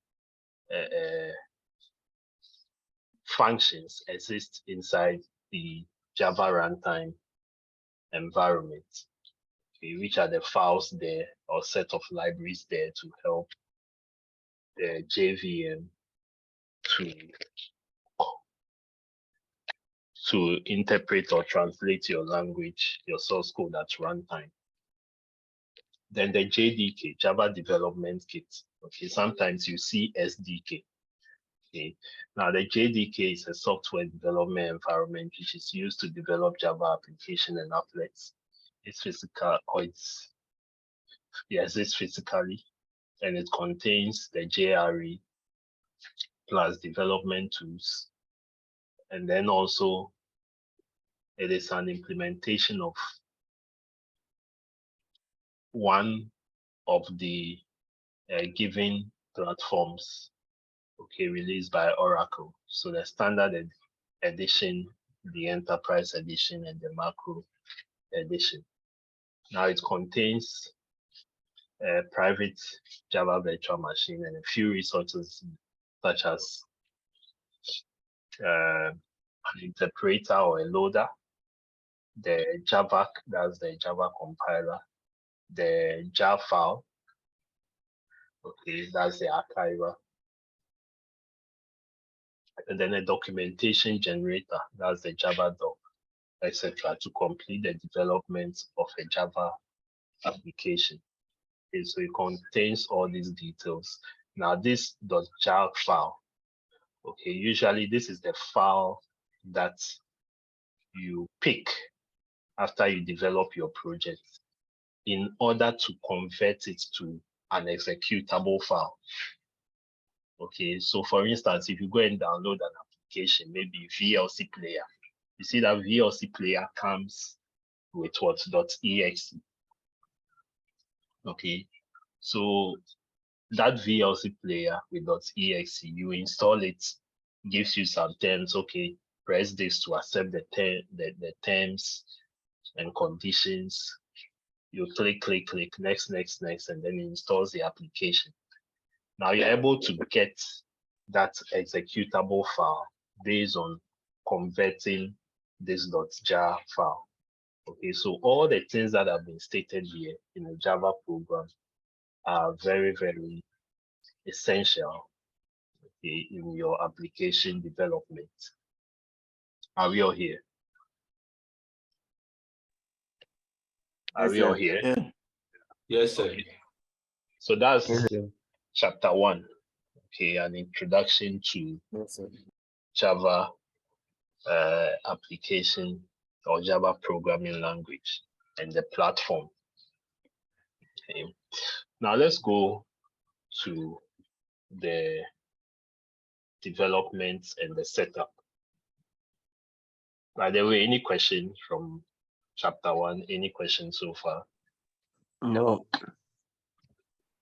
functions exist inside the Java runtime environment, okay, which are the files there or set of libraries there to help the JVM to interpret or translate your language, your source code at runtime. Then the JDK, Java Development Kit. Okay, sometimes you see SDK. Okay, now the JDK is a software development environment which is used to develop Java application and applets. It's physical, or it exists physically, and it contains the JRE, plus development tools. And then also it is an implementation of one of the given platforms, okay, released by Oracle. So the standard edition, the enterprise edition, and the macro edition. Now it contains a private Java virtual machine and a few resources such as an interpreter or a loader, the Java, that's the Java compiler, the jar file, okay, that's the archiver, and then a documentation generator, that's the Java doc, etc., to complete the development of a Java application. Okay, so it contains all these details. Now this .jar file, okay, usually this is the file that you pick after you develop your project in order to convert it to an executable file. Okay, so for instance, if you go and download an application, maybe VLC player, you see that VLC player comes with what .exe. Okay, so that VLC player with .exe, you install it, gives you some terms. Okay, press this to accept the terms and conditions. You click, next, and then it installs the application. Now you're able to get that executable file based on converting this .jar file. Okay, so all the things that have been stated here in a Java program are very, very essential, okay, in your application development. Are we all here? Are we all here?
Yeah. Yes, sir.
Okay. So that's chapter 1. Okay, an introduction to Java application or Java programming language and the platform. Okay. Now let's go to the development and the setup. By the way, any questions from chapter 1? Any questions so far?
No.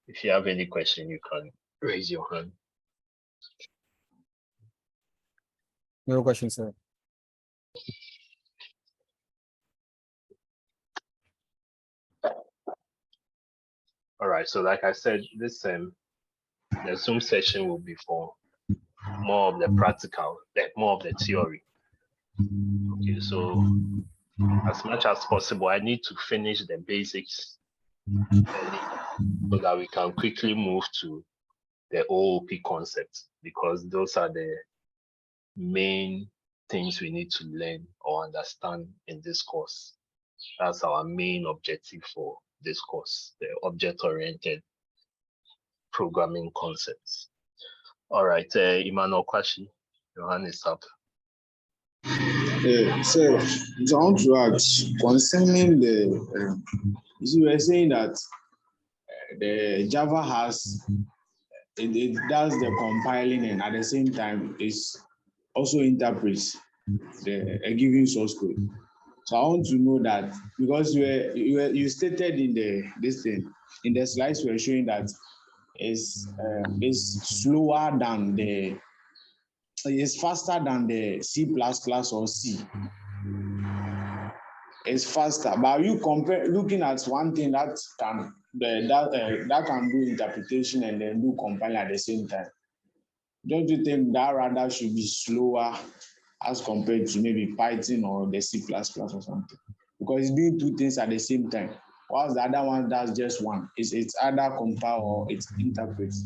If you have any question, you can raise your hand.
No question, sir.
All right, so like I said, this the Zoom session will be for more of the practical, more of the theory. Okay, so as much as possible, I need to finish the basics early so that we can quickly move to the OOP concepts, because those are the main things we need to learn or understand in this course. That's our main objective for this course, the object-oriented programming concepts. All right, Emmanuel Kwashi, your hand is up.
So I want to ask concerning the, you were saying that the Java has, it does the compiling and at the same time is also interprets a given source code. So I want to know that because you stated in the slides you were showing that is slower than it's faster than the C++ or C. It's faster, but you looking at one thing that can that can do interpretation and then do compiling at the same time. Don't you think that rather should be slower as compared to maybe Python or the C++ or something? Because it's doing two things at the same time. Whilst the other one does just one. It's either compile or it interprets.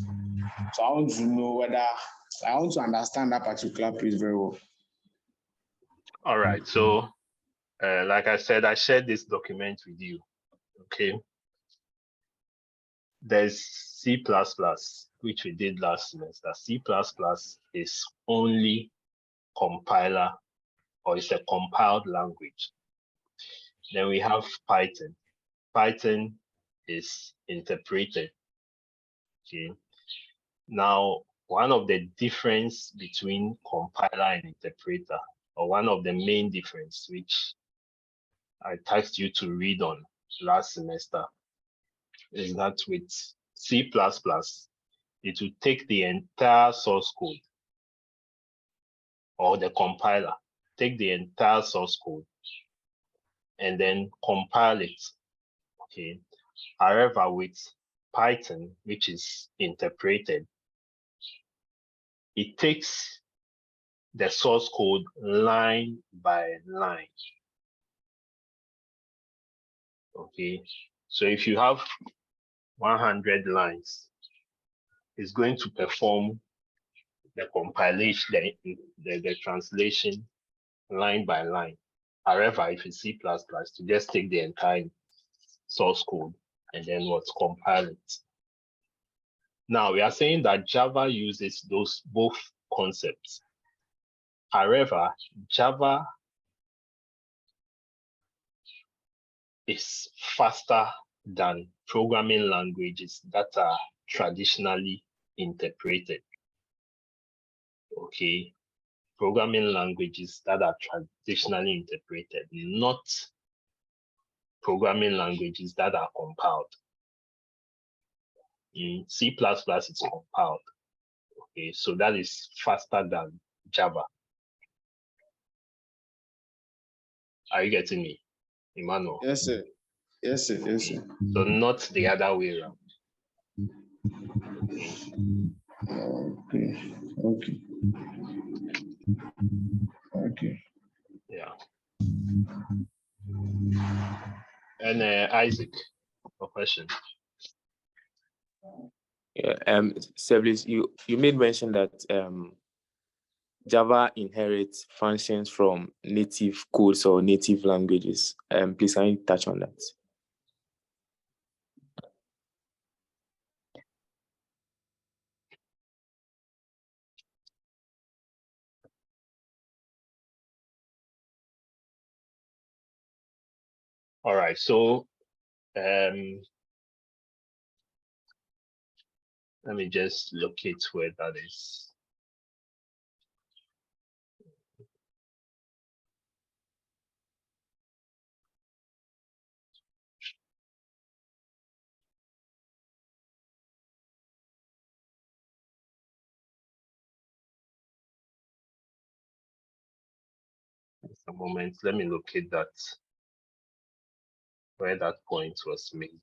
So I want to know whether I want to understand that particular piece very well.
All right, so like I said, I shared this document with you. Okay. There's C++, which we did last semester. C++ is only compiler, or it's a compiled language. Then we have Python. Python is interpreted. Okay. Now, one of the difference between compiler and interpreter, or one of the main difference, which I tasked you to read on last semester, is that with C++, it will take the entire source code, or the compiler, take the entire source code and then compile it. Okay. However, with Python, which is interpreted, it takes the source code line by line. Okay. So if you have 100 lines, it's going to perform the compilation, the translation line by line. However, if it's C++, to just take the entire source code and then compile it. Now we are saying that Java uses those both concepts. However, Java is faster than programming languages that are traditionally interpreted. Okay, programming languages that are traditionally interpreted, not programming languages that are compiled. In C++ it's compiled. Okay, so that is faster than Java. Are you getting me, Emmanuel?
Yes, sir. Yes, sir. Yes, sir.
So not the other way around.
Okay. Okay. Okay.
Yeah. And Isaac, a question.
Yeah, Seblis, you made mention that Java inherits functions from native codes or native languages. Please, can you touch on that?
All right, so let me just locate where that is. Just a moment, let me locate that, where that point was made.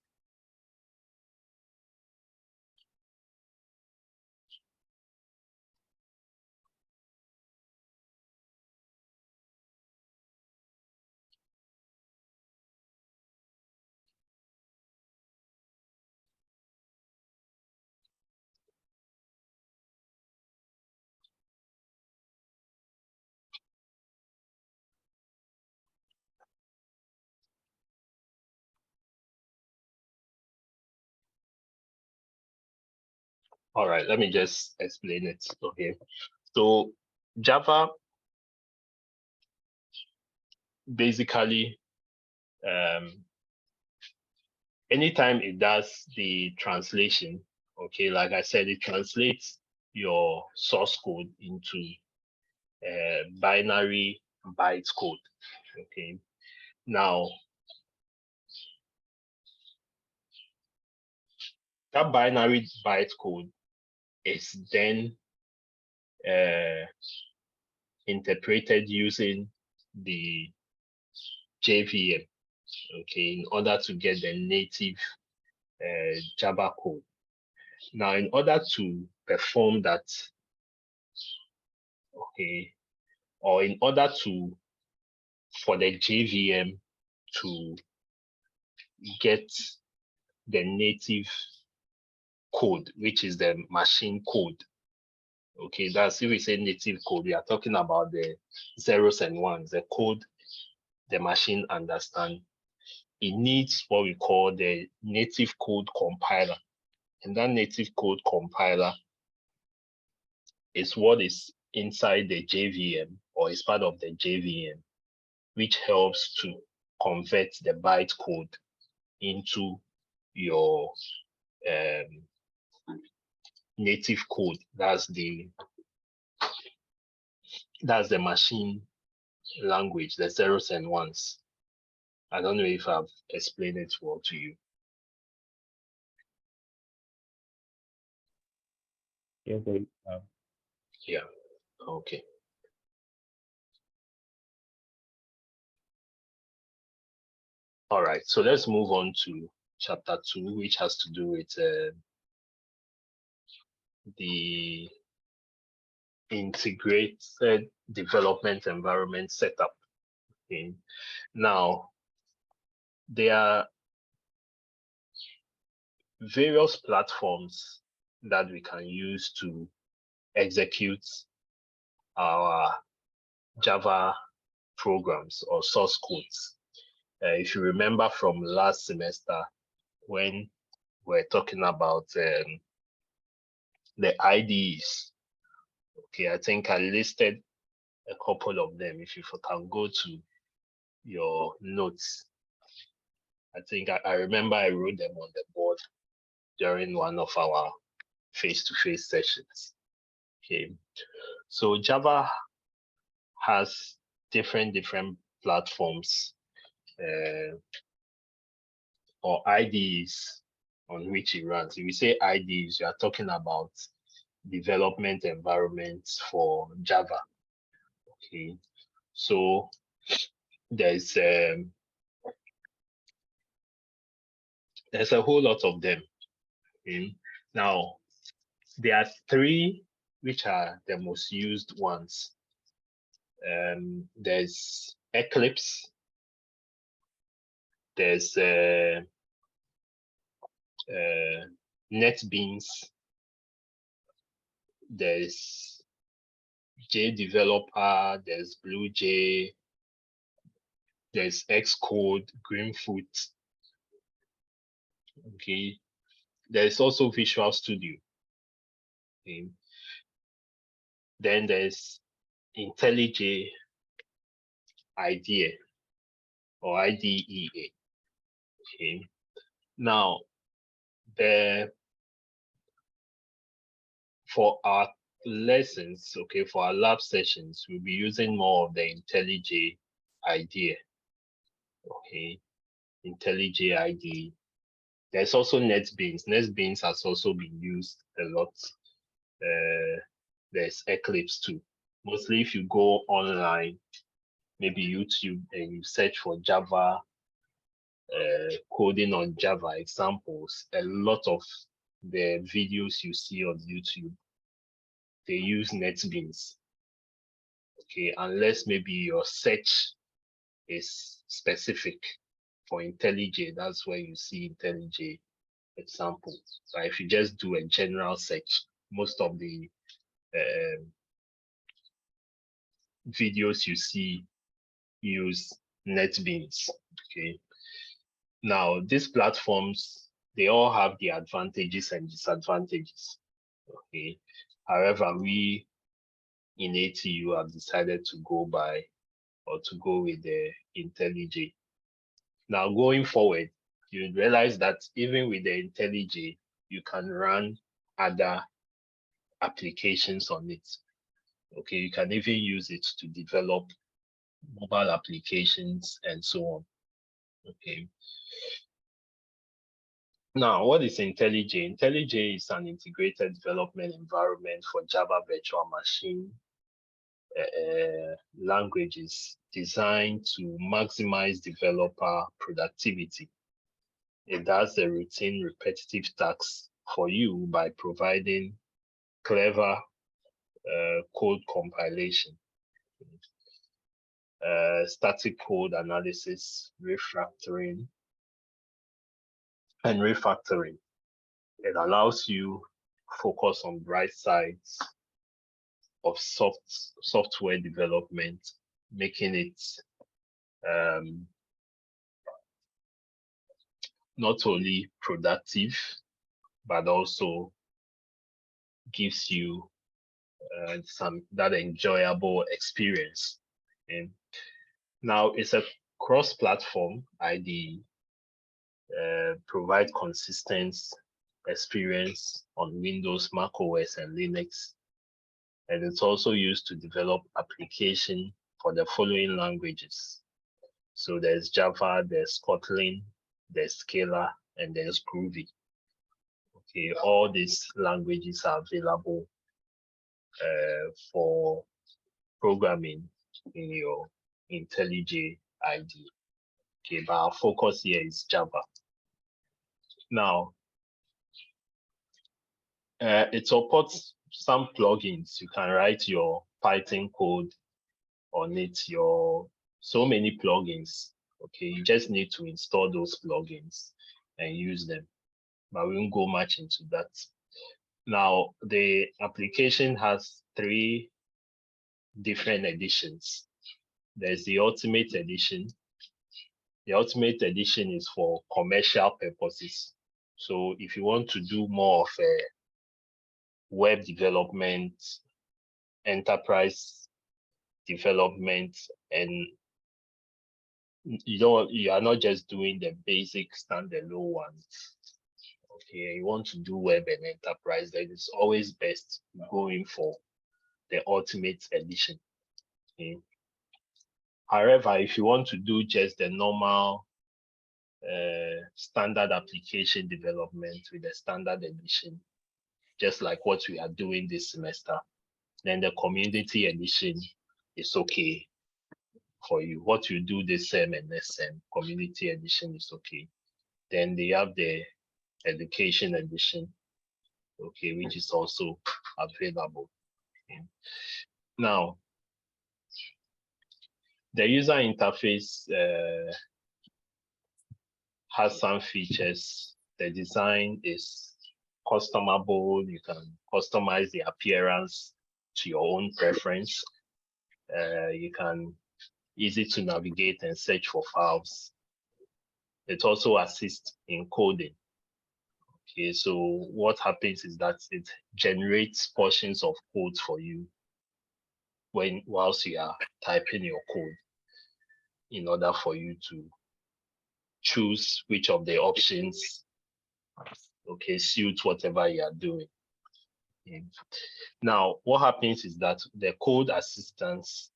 All right, let me just explain it. Okay, so Java basically, anytime it does the translation, okay, like I said, it translates your source code into binary byte code. Okay, now that binary byte code is then interpreted using the JVM, okay, in order to get the native Java code. Now, in order to perform that, okay, or in order for the JVM to get the native code, which is the machine code. Okay, that's if we say native code, we are talking about the zeros and ones, the code the machine understands. It needs what we call the native code compiler. And that native code compiler is what is inside the JVM, or is part of the JVM, which helps to convert the byte code into your native code. That's the machine language, the zeros and ones. I don't know if I've explained it well to you.
Okay.
Yeah, okay. All right, so let's move on to chapter 2, which has to do with the integrated development environment setup. Okay. Now, there are various platforms that we can use to execute our Java programs or source codes. If you remember from last semester, when we're talking about the IDEs, okay, I think I listed a couple of them. If you can go to your notes, I think I remember I wrote them on the board during one of our face-to-face sessions. Okay, so Java has different platforms or IDEs on which it runs. If you say IDEs, you are talking about development environments for Java. Okay, so there's a whole lot of them. Okay? Now, there are 3 which are the most used ones. There's Eclipse, there's NetBeans, there's JDeveloper, there's BlueJ, there's Xcode, Greenfoot. Okay, there's also Visual Studio. Okay. Then there's IntelliJ IDEA or IDEA. Okay. Now, for our lessons, okay, for our lab sessions, we'll be using more of the IntelliJ IDEA. Okay, IntelliJ IDEA. There's also NetBeans. NetBeans has also been used a lot. There's Eclipse too. Mostly if you go online, maybe YouTube, and you search for Java, coding on Java examples, a lot of the videos you see on YouTube, they use NetBeans. Okay, unless maybe your search is specific for IntelliJ, that's where you see IntelliJ examples. So if you just do a general search, most of the videos you see use NetBeans. Okay. Now, these platforms, they all have the advantages and disadvantages. Okay. However, we in ATU have decided to go with the IntelliJ. Now, going forward, you realize that even with the IntelliJ, you can run other applications on it. Okay, you can even use it to develop mobile applications and so on. Okay. Now, what is IntelliJ? IntelliJ is an integrated development environment for Java virtual machine languages designed to maximize developer productivity. It does the routine repetitive tasks for you by providing clever code compilation, static code analysis, refactoring. It allows you focus on bright sides of software development, making it not only productive, but also gives you that enjoyable experience. And now it's a cross-platform IDE, provide consistent experience on Windows, Mac OS, and Linux. And it's also used to develop application for the following languages. So there's Java, there's Kotlin, there's Scala, and there's Groovy. Okay, all these languages are available for programming in your IntelliJ ID. Okay, but our focus here is Java. Now, it supports some plugins. You can write your Python code on it, so many plugins. Okay, you just need to install those plugins and use them. But we won't go much into that. Now, the application has 3 different editions. There's the Ultimate Edition. The Ultimate Edition is for commercial purposes. So if you want to do more of a web development, enterprise development, and you are not just doing the basic standalone ones. Okay, you want to do web and enterprise, then it's always best going for the Ultimate Edition. Okay. However, if you want to do just the normal standard application development with the standard edition, just like what we are doing this semester, then the community edition is okay for you. What you do this sem and next sem, community edition is okay. Then they have the education edition, okay, which is also available. Okay. Now, the user interface has some features. The design is customizable. You can customize the appearance to your own preference. You can easy to navigate and search for files. It also assists in coding. Okay, so what happens is that it generates portions of code for you whilst you are typing your code, in order for you to choose which of the options, okay, suit whatever you are doing. Okay. Now, what happens is that the code assistance,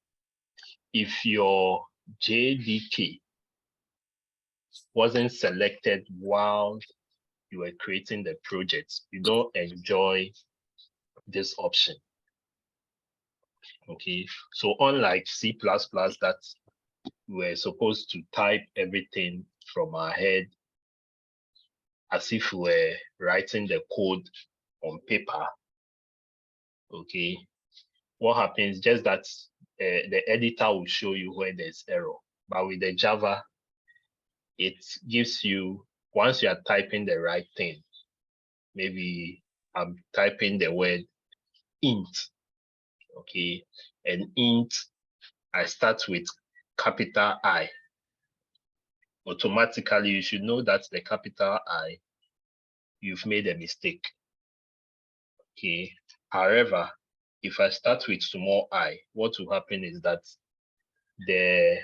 if your JDK wasn't selected while you were creating the project, you don't enjoy this option. Okay, so unlike C++ that we're supposed to type everything from our head as if we're writing the code on paper, okay, what happens just that the editor will show you where there's error. But with the Java, it gives you, once you are typing the right thing, maybe I'm typing the word int, okay, and int, I start with capital I. Automatically, you should know that the capital I, you've made a mistake. Okay. However, if I start with small I, what will happen is that the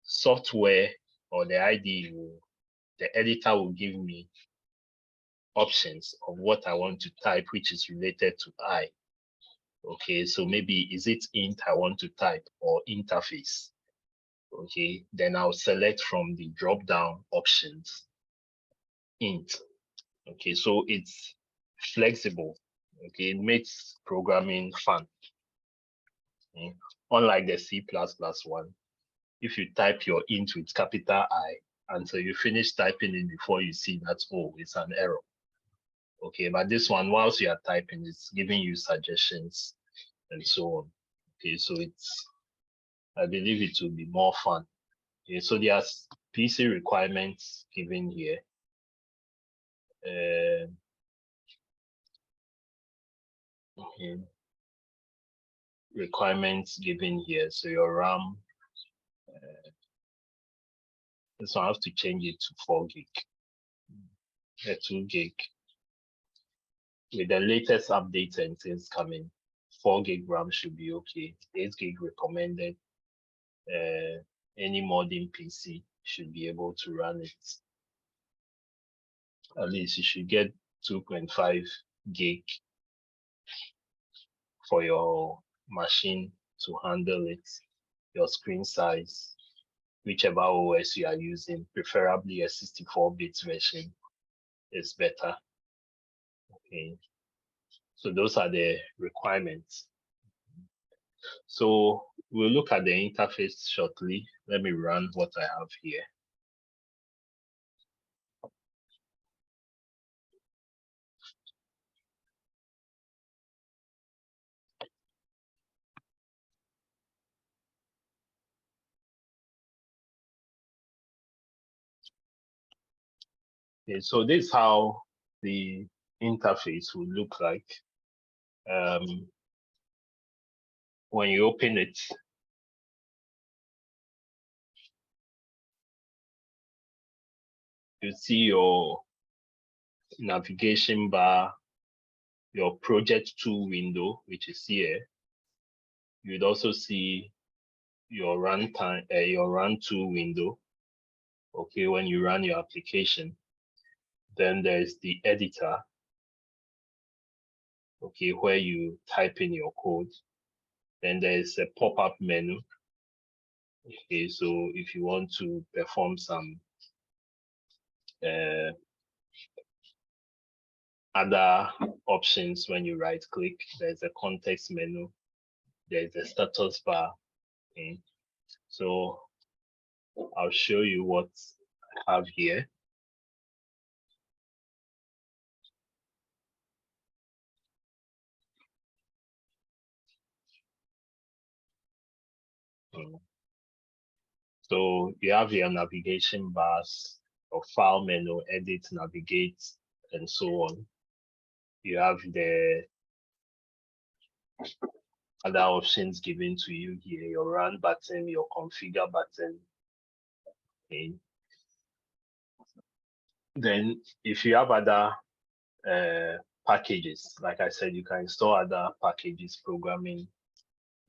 software or the IDE the editor will give me options of what I want to type, which is related to I. Okay, so maybe is it int I want to type or interface? Okay, then I'll select from the drop-down options int. Okay, so it's flexible. Okay, it makes programming fun. Okay. Unlike the C++ one, if you type your int with capital I until you finish typing it before you see that, oh, it's an error. Okay, but this one, whilst you are typing, it's giving you suggestions and so on. Okay, so it's, I believe it will be more fun. Okay, so there's PC requirements given here. Okay. Requirements given here. So your RAM, so I have to change it to 4 gig, 2 gig. With the latest updates and things coming, 4 gig RAM should be okay. 8 gig recommended. Any modern PC should be able to run it. at least you should get 2.5 gig for your machine to handle it, your screen size, whichever OS you are using, preferably a 64-bit version is better. Okay, so those are the requirements. So we'll look at the interface shortly. Let me run what I have here. Okay, so this is how the interface will look like. When you open it, you see your navigation bar, your project tool window, which is here. You'd also see your runtime, your run tool window. Okay, when you run your application, then there's the editor. Okay, where you type in your code. Then there's a pop-up menu. Okay, so if you want to perform some other options when you right click, there's a context menu, there's a status bar. Okay, so I'll show you what I have here. So you have your navigation bars, or file menu, edit, navigate, and so on. You have the other options given to you here, your run button, your configure button. Okay. Then if you have other packages, like I said, you can install other packages, programming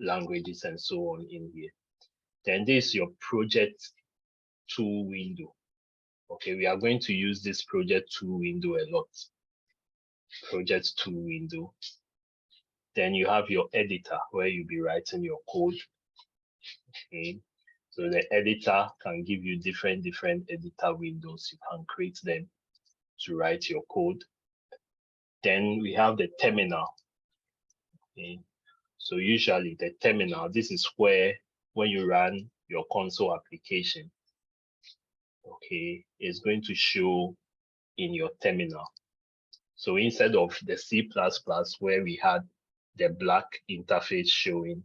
languages, and so on in here. Then this is your project tool window. Okay, we are going to use this project tool window a lot. Project tool window. Then you have your editor where you'll be writing your code. Okay, so the editor can give you different editor windows. You can create them to write your code. Then we have the terminal. Okay, so usually the terminal, this is where when you run your console application, okay, it's going to show in your terminal. So instead of the C++ where we had the black interface showing,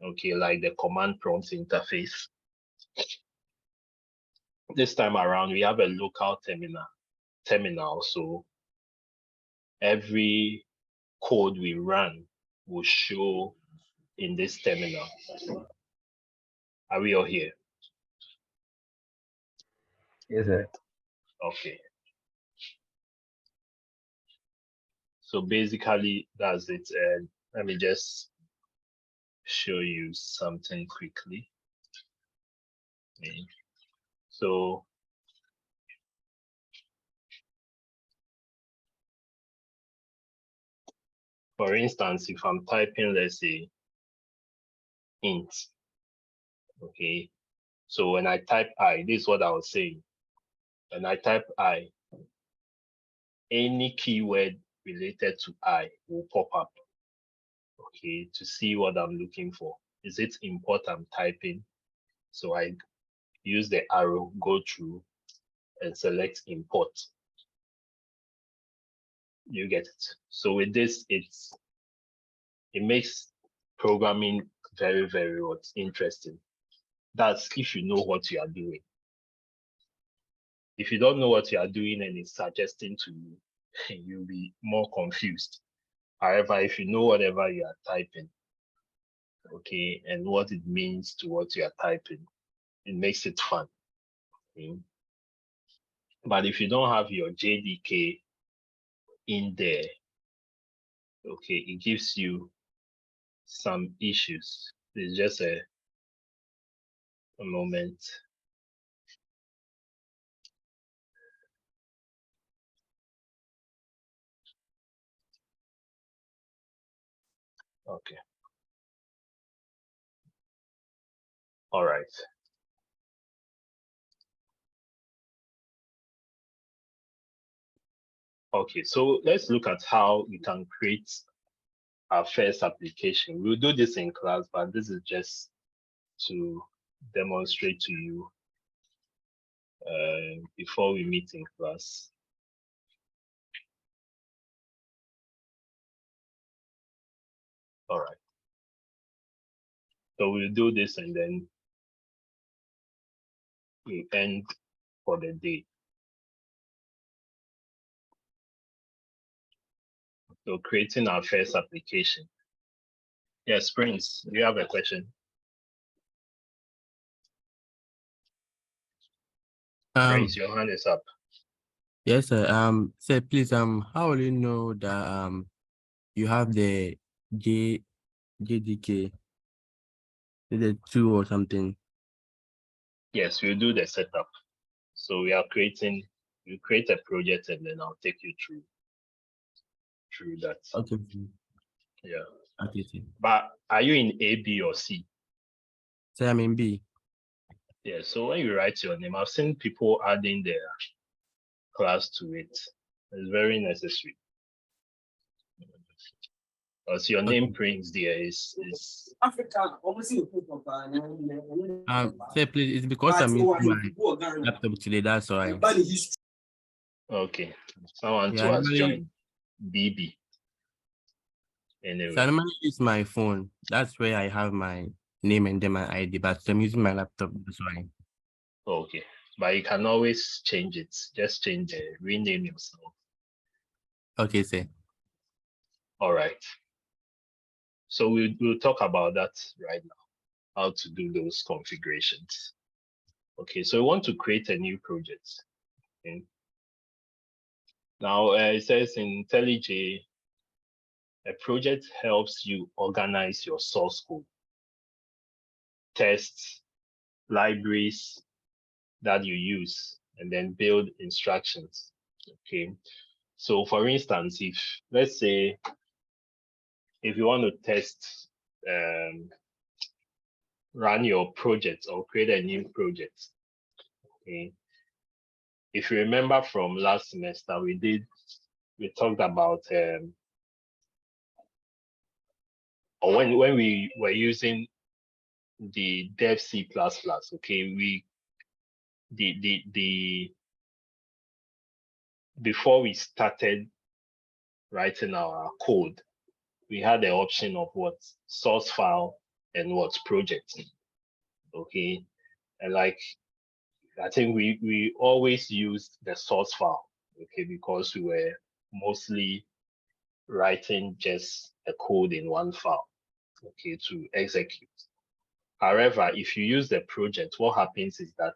okay, like the command prompt interface, this time around we have a local terminal. So every code we run will show in this terminal. Are we all here?
Yes, sir.
Okay. So basically that's it. And let me just show you something quickly. Okay. So for instance, if I'm typing, let's say, int, okay. So when I type I, this is what I was saying. When I type I, any keyword related to I will pop up, okay, to see what I'm looking for. Is it import I'm typing? So I use the arrow, go through, and select import. You get it. So with this, it makes programming very, very interesting. That's if you know what you are doing. If you don't know what you are doing and it's suggesting to you, you'll be more confused. However, if you know whatever you are typing, okay, and what it means to what you are typing, it makes it fun. Okay? But if you don't have your JDK in there, okay, it gives you some issues. It's just a moment. Okay. All right. Okay, so let's look at how we can create our first application. We'll do this in class, but this is just to demonstrate to you before we meet in class. All right. So we'll do this and then we end for the day. So creating our first application. Yes, Prince, do you have a question? Prince, your hand is up.
Yes, sir. Sir, please, how will you know that you have the JDK, the 2 or something?
Yes, we'll do the setup. So we create a project and then I'll take you through that.
Okay.
Yeah.
Okay, sir.
But are you in A, B, or C?
Sir, I'm in B.
Yeah, so when you write your name, I've seen people adding their class to it. It's very necessary. Because your name Prince there is
Sir, please, it's because I'm using my laptop today, that's why.
okay. Someone
Yeah,
to has
normally,
joined BB.
so I
Anyway,
normally use my phone. That's where I have my name and then my ID, but I'm using my laptop, that's why.
okay. But you can always change it. Just change it, rename yourself.
Okay, sir.
All right. So we'll talk about that right now, how to do those configurations. Okay, so we want to create a new project. Okay. Now it says in IntelliJ, a project helps you organize your source code, tests, libraries that you use, and then build instructions. Okay, so for instance, if let's say if you want to test, run your project or create a new project, okay. If you remember from last semester, we talked about or when we were using the dev C++, okay, before we started writing our code, we had the option of what source file and what project, okay, and like I think we always used the source file, okay, because we were mostly writing just a code in one file, okay, to execute. However, if you use the project, what happens is that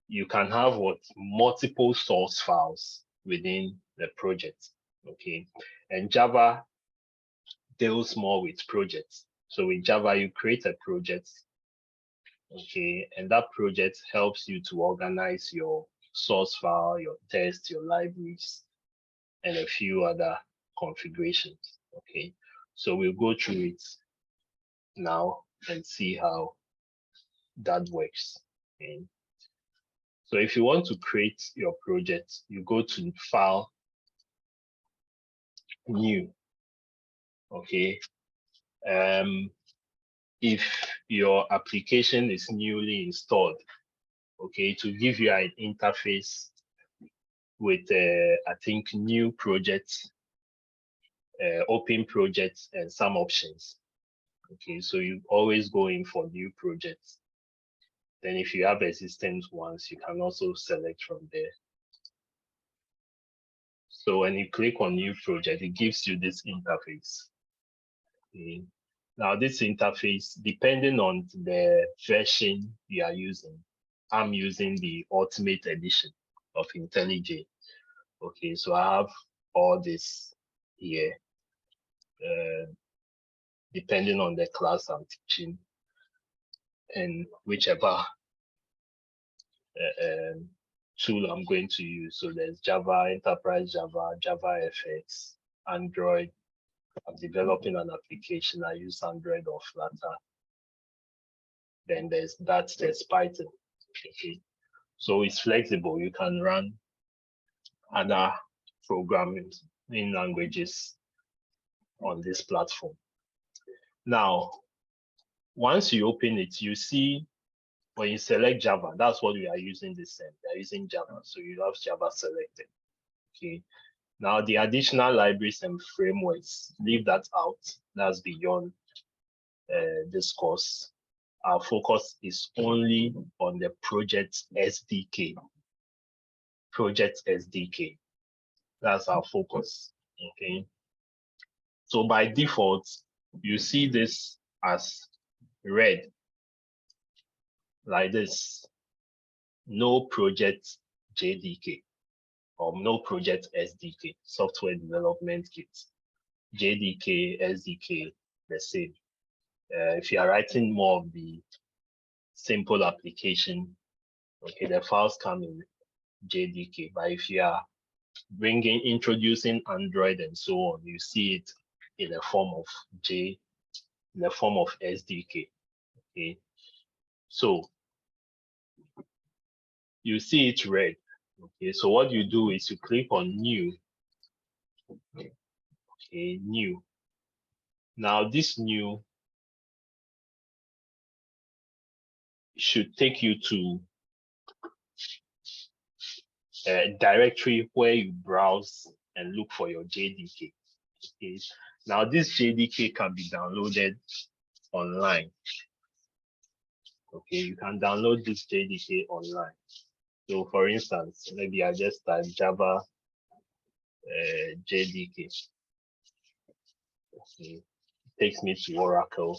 you can have what multiple source files within the project, okay, and Java deals more with projects. So with Java, you create a project, okay, and that project helps you to organize your source file, your tests, your libraries, and a few other configurations, okay. So we'll go through it now and see how that works. Okay. So if you want to create your project, you go to File, New, okay. If your application is newly installed, okay, to give you an interface with I think new projects, open projects, and some options. Okay, so you always go in for new projects. Then if you have existing ones, you can also select from there. So when you click on new project, it gives you this interface. Okay. Now this interface, depending on the version you are using, I'm using the Ultimate Edition of IntelliJ. Okay, so I have all this here, depending on the class I'm teaching and whichever tool I'm going to use. So there's Java, Enterprise Java, Java FX, Android, I'm developing an application, I use Android or Flutter. Then there's Python. Okay. So it's flexible. You can run other programming languages on this platform. Now, once you open it, you see when you select Java, that's what we are using this time. We are using Java, so you have Java selected. Okay. Now the additional libraries and frameworks, leave that out. That's beyond this course. Our focus is only on the project SDK. Project SDK. That's our focus. Okay. So by default, you see this as red, like this. No project JDK or no project SDK, software development kit. JDK, SDK, the same. If you are writing more of the simple application, okay, the files come in JDK. But if you are introducing Android and so on, you see it in the form of SDK. Okay, so you see it red. Okay, so what you do is you click on new. Okay, new. Now this new should take you to a directory where you browse and look for your JDK. Okay. Now this JDK can be downloaded online. Okay, you can download this JDK online. So for instance, maybe I just type Java JDK. Okay. It takes me to Oracle.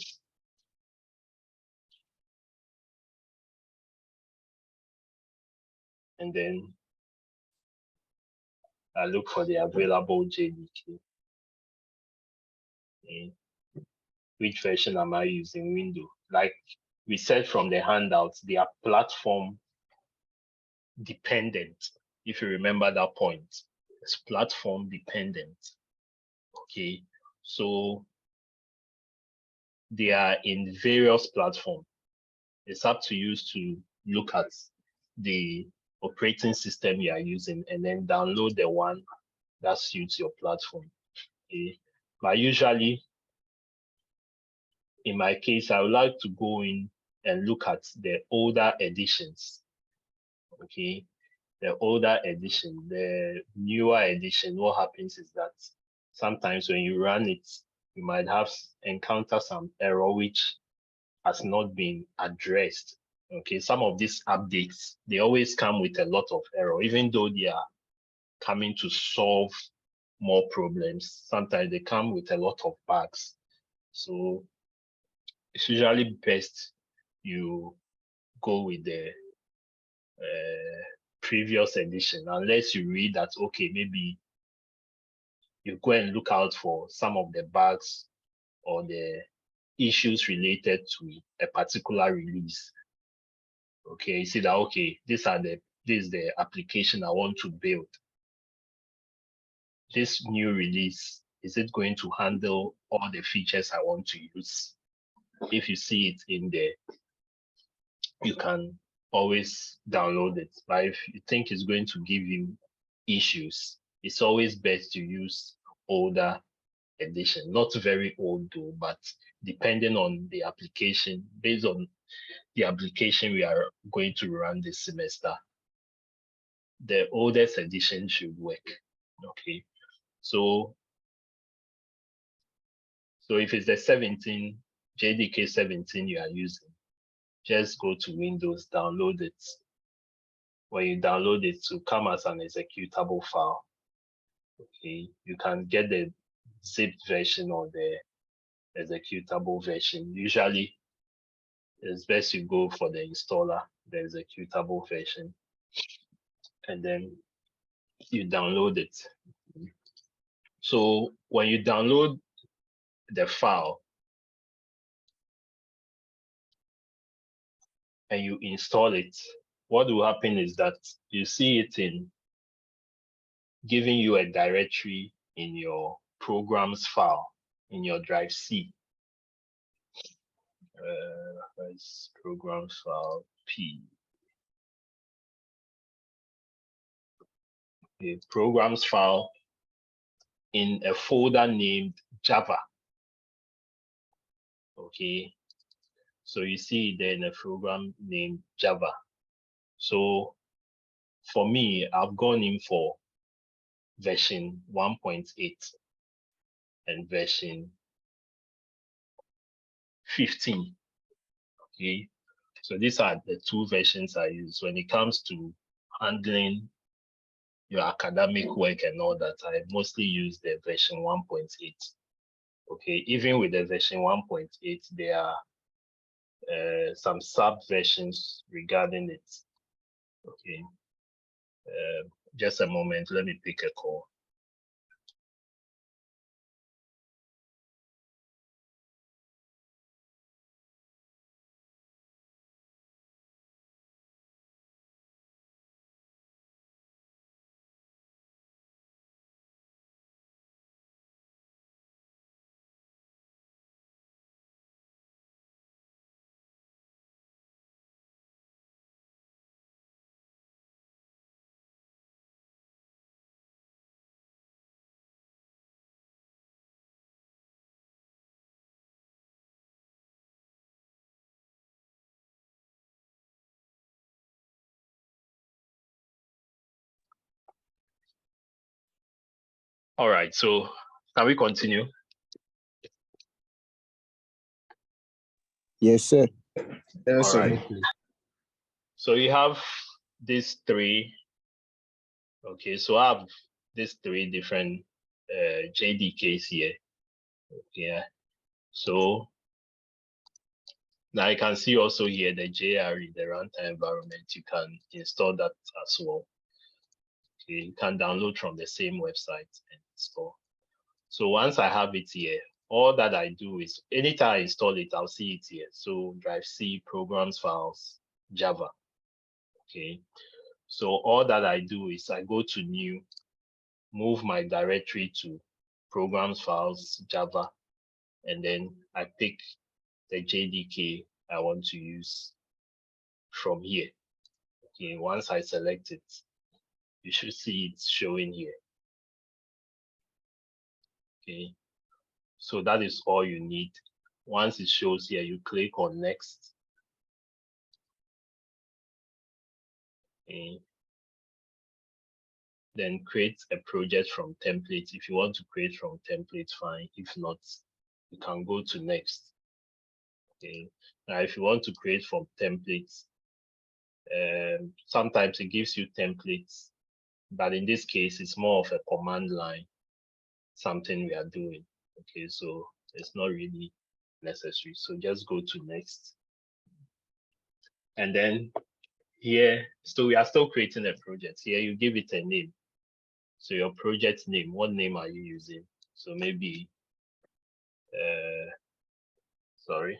And then I look for the available JDK. Okay. Which version am I using? Windows. Like we said from the handouts, they are platform dependent. If you remember that point, it's platform dependent. Okay, so they are in various platforms. It's up to you to look at the operating system you are using and then download the one that suits your platform. Okay, but usually, in my case, I would like to go in and look at the older editions. Okay, the older edition, the newer edition, what happens is that sometimes when you run it, you might have encounter some error which has not been addressed. Okay, some of these updates, they always come with a lot of error, even though they are coming to solve more problems. Sometimes they come with a lot of bugs. So it's usually best you go with the previous edition, unless you read that, okay, maybe you go and look out for some of the bugs or the issues related to a particular release. Okay, you see that, okay, this is the application I want to build. This new release, is it going to handle all the features I want to use? If you see it in there, you can always download it. But if you think it's going to give you issues, it's always best to use older edition. Not very old though, but depending on the application, based on the application we are going to run this semester, the oldest edition should work. Okay, so if it's the 17, JDK 17 you are using, just go to Windows, download it. When you download it, to come as an executable file. Okay, you can get the zipped version or the executable version. Usually, it's best you go for the installer, the executable version, and then you download it. So when you download the file and you install it, what will happen is that you see it in giving you a directory in your programs file. in your drive C. Let's programs file P. A programs file in a folder named Java. Okay, so you see there in a program named Java. So for me, I've gone in for version 1.8 and version 15. Okay, so these are the two versions I use when it comes to handling your academic work and all that. I mostly use the version 1.8. Okay, even with the version 1.8, there are some sub versions regarding it. Okay, just a moment, let me pick a call. All right, so can we continue?
Yes, sir.
Yes,
All
sir.
right. So you have these three. Okay, so I have these three different JDKs here. Okay, so now you can see also here the JRE, the runtime environment. You can install that as well. Okay, you can download from the same website and install. So once I have it here, all that I do is anytime I install it, I'll see it here. So drive C, programs, files, Java. Okay. So all that I do is I go to new, move my directory to programs, files, Java, and then I pick the JDK I want to use from here. Okay. Once I select it, you should see it showing here. Okay. So that is all you need. Once it shows here, you click on next. Okay. Then create a project from templates. If you want to create from templates, fine. If not, you can go to next. Okay. Now, if you want to create from templates, sometimes it gives you templates, but in this case, it's more of a command line, something we are doing. Okay, so it's not really necessary. So just go to next. And then here, so we are still creating a project. Here, you give it a name. So your project name, what name are you using? So maybe, sorry.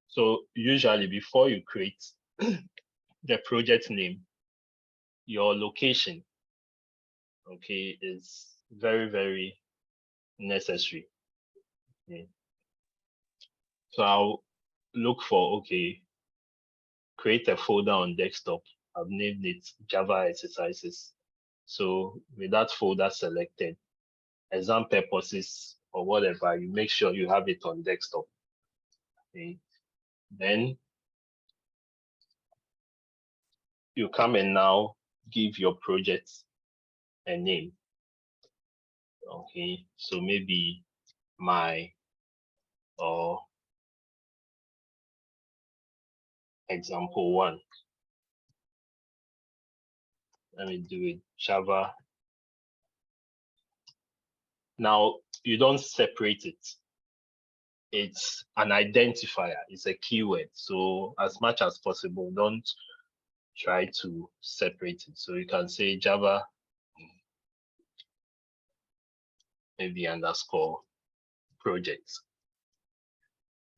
So usually before you create the project name, your location, okay, is very, very necessary. Okay. So I'll look for, okay, create a folder on desktop. I've named it Java exercises. So with that folder selected, exam purposes or whatever, you make sure you have it on desktop. Okay. Then you come and now give your project a name. Okay, so maybe my or example one. Let me do it Java. Now you don't separate it. It's an identifier, it's a keyword. So as much as possible, don't try to separate it. So you can say Java, maybe underscore project.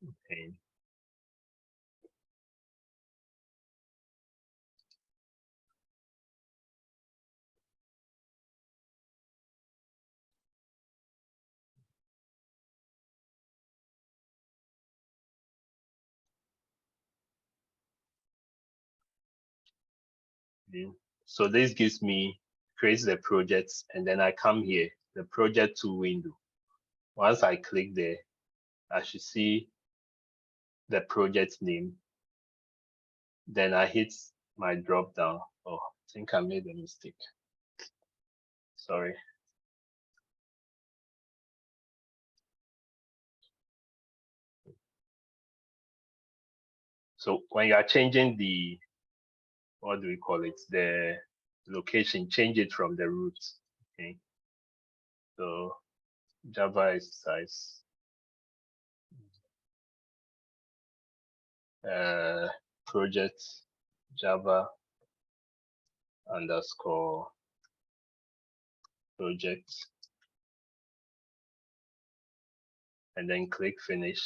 Okay. So this gives me, creates the projects, and then I come here, the project 2 window. Once I click there, I should see the project name. Then I hit my drop down. Oh, I think I made a mistake. Sorry. So when you are changing the, what do we call it? The location, change it from the root. Okay. So Java exercise. Project Java underscore project, and then click finish.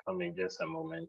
Come in just a moment.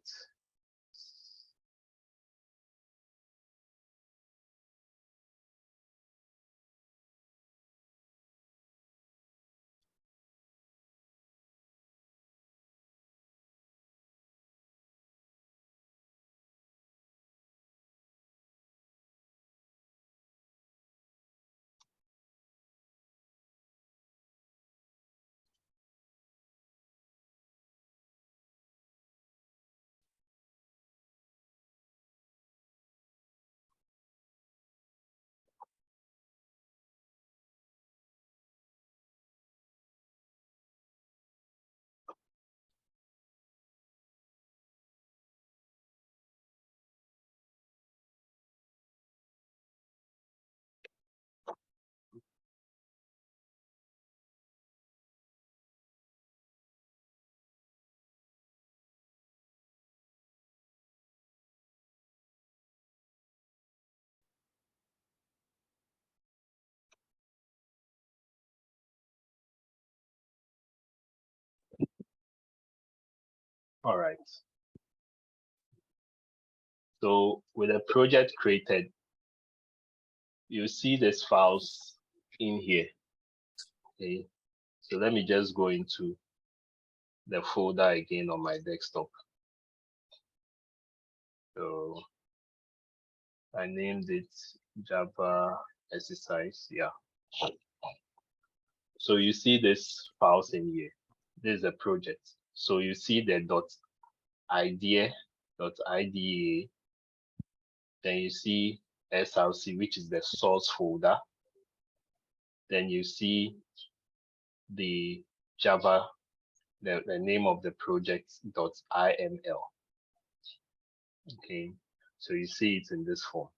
All right. So with a project created, you see these files in here. Okay. So let me just go into the folder again on my desktop. So I named it Java exercise. Yeah. So you see this files in here. This is a project. So you see the .idea, .ida. Then you see SRC, which is the source folder. Then you see the Java, the name of the project .iml. Okay, so you see it in this form.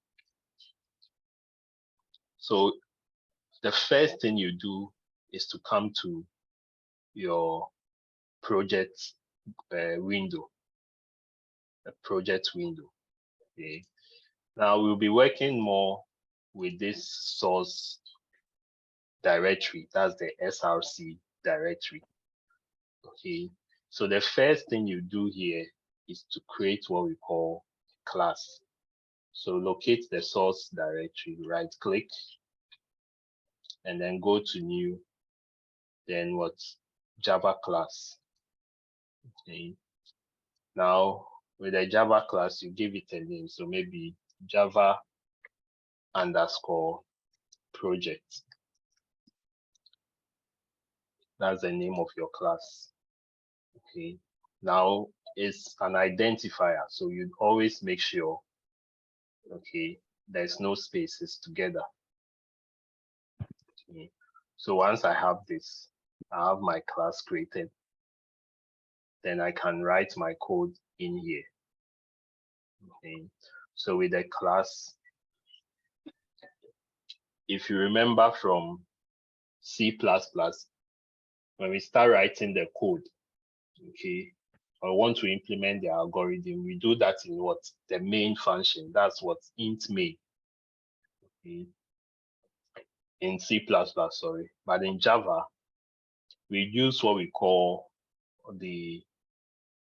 So the first thing you do is to come to your project window, a project window. Okay, now we'll be working more with this source directory. That's the SRC directory. Okay, so the first thing you do here is to create what we call class. So locate the source directory, right click, and then go to new, then what? Java class. Okay. Now with the Java class, you give it a name. So maybe Java underscore project. That's the name of your class. Okay. Now it's an identifier. So you'd always make sure, okay, there's no spaces together. Okay. So once I have this, I have my class created, then I can write my code in here. Okay. So with the class, if you remember from C++, when we start writing the code, okay, I want to implement the algorithm, we do that in what? The main function. That's what int main. Okay. In C++, sorry. But in Java, we use what we call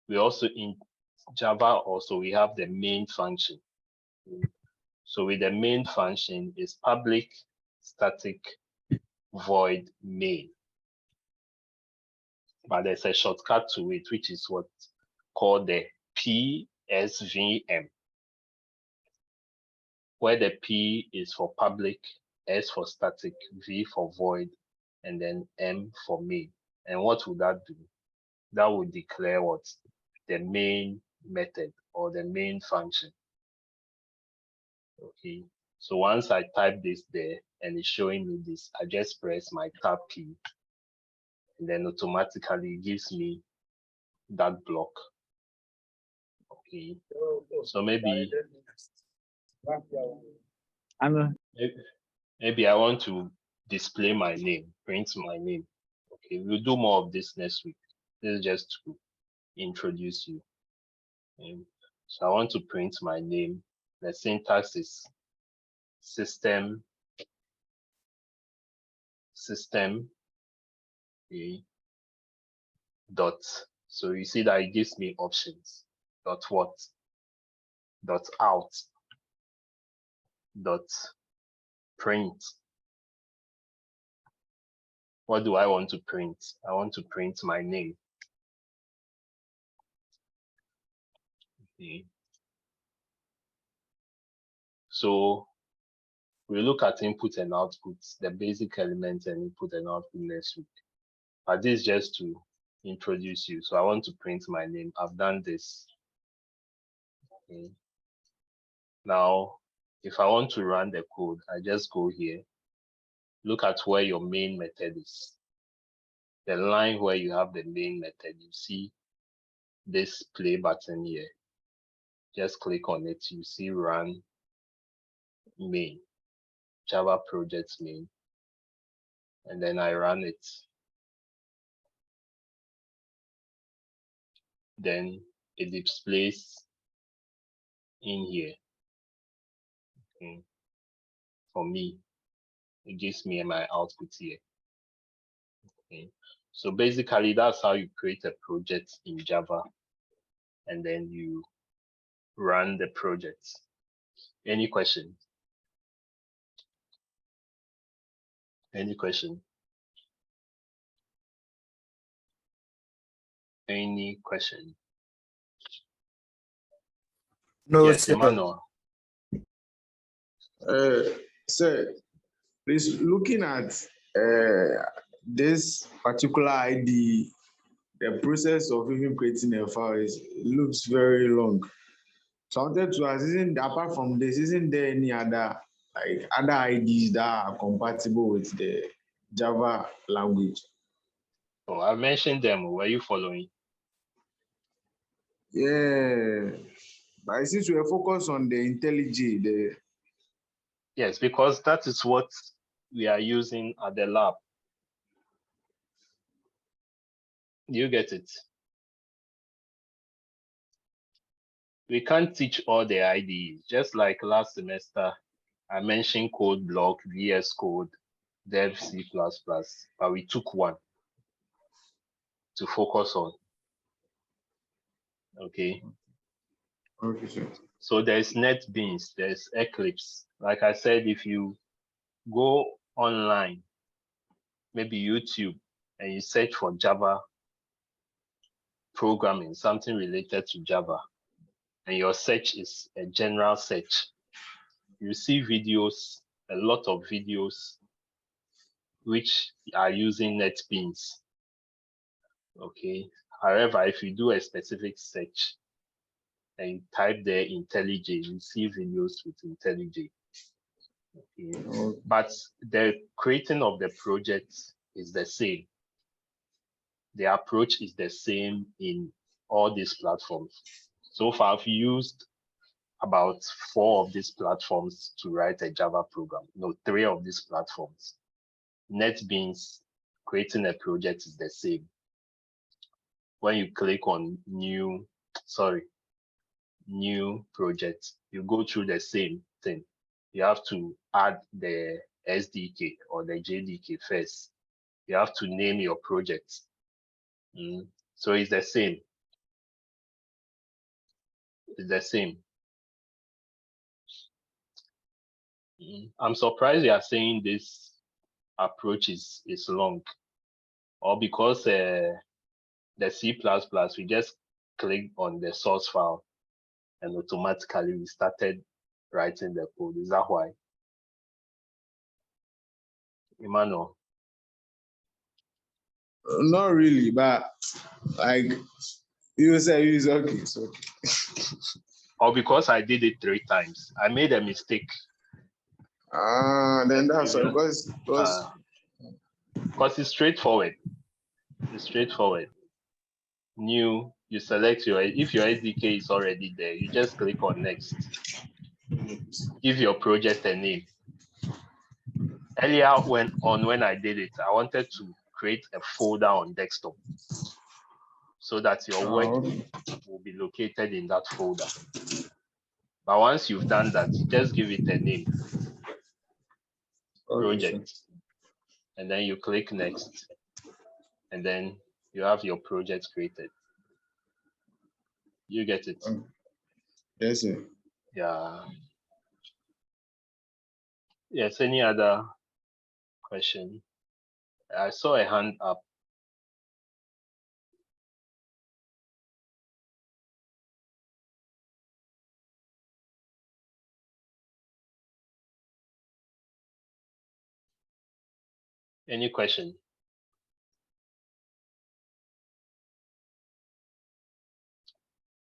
we also in Java also we have the main function. So with the main function is public static void main. But there's a shortcut to it, which is what called the PSVM, where the P is for public, S for static, V for void, and then M for main. And what would that do? That would declare what? The main method or the main function. Okay, so once I type this there and it's showing me this, I just press my tab key and then automatically it gives me that block. Okay, so maybe maybe I want to display my name, print my name. Okay, we'll do more of this next week. This is just to introduce you. So I want to print my name. The syntax is system, okay, dot. So you see that it gives me options. Dot what? Dot out. Dot print. What do I want to print? I want to print my name. Okay. So we look at input and output, the basic elements and input and output next week. But this is just to introduce you. So I want to print my name. I've done this. Okay. Now, if I want to run the code, I just go here. Look at where your main method is. The line where you have the main method, you see this play button here. Just click on it. You see run main, Java project main. And then I run it. Then it displays in here. Okay. For me, it gives me my output here. Okay. So basically, that's how you create a project in Java, and then you run the project. Any question? Any question? Any question?
No,
Yes,
sir.
Emmanuel.
Sir, please, looking at this particular ID, the process of even creating a file looks very long. So I wanted to ask, apart from this, isn't there any other IDs that are compatible with the Java language?
Oh, I mentioned them. Were you following?
Yeah, but since we are focused on the IntelliJ,
Yes, because that is what we are using at the lab. Do you get it? We can't teach all the IDs. Just like last semester, I mentioned code block, VS Code, Dev C++, but we took one to focus on. Okay.
okay, sir.
So there's NetBeans, there's Eclipse. Like I said, if you go online, maybe YouTube, and you search for Java programming, something related to Java, and your search is a general search, you see videos, a lot of videos, which are using NetBeans. Okay. However, if you do a specific search and you type there IntelliJ, you see videos with IntelliJ. Okay. But the creating of the project is the same. The approach is the same in all these platforms. So far, I've used about 4 of these platforms to write a Java program. No, 3 of these platforms. NetBeans, creating a project is the same. When you click on new project, you go through the same thing. You have to add the SDK or the JDK first. You have to name your project. So it's the same. It's the same. I'm surprised you are saying this approach is long, or because the C++, we just clicked on the source file and automatically we started writing the code. Is that why? Emmanuel?
Not really, but like you say, it's okay. It's okay.
Or because I did it 3 times. I made a mistake.
Then that's why,
because it's straightforward. It's straightforward. New, you select if your SDK is already there, you just click on next. Give your project a name. Earlier when I did it, I wanted to create a folder on desktop so that your work will be located in that folder. But once you've done that, just give it a name, project, and then you click next, and then you have your project created. You get it?
Yes, sir.
Yeah. Yes, any other question? I saw a hand up. Any question?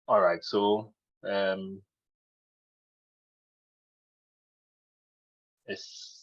All right, so it's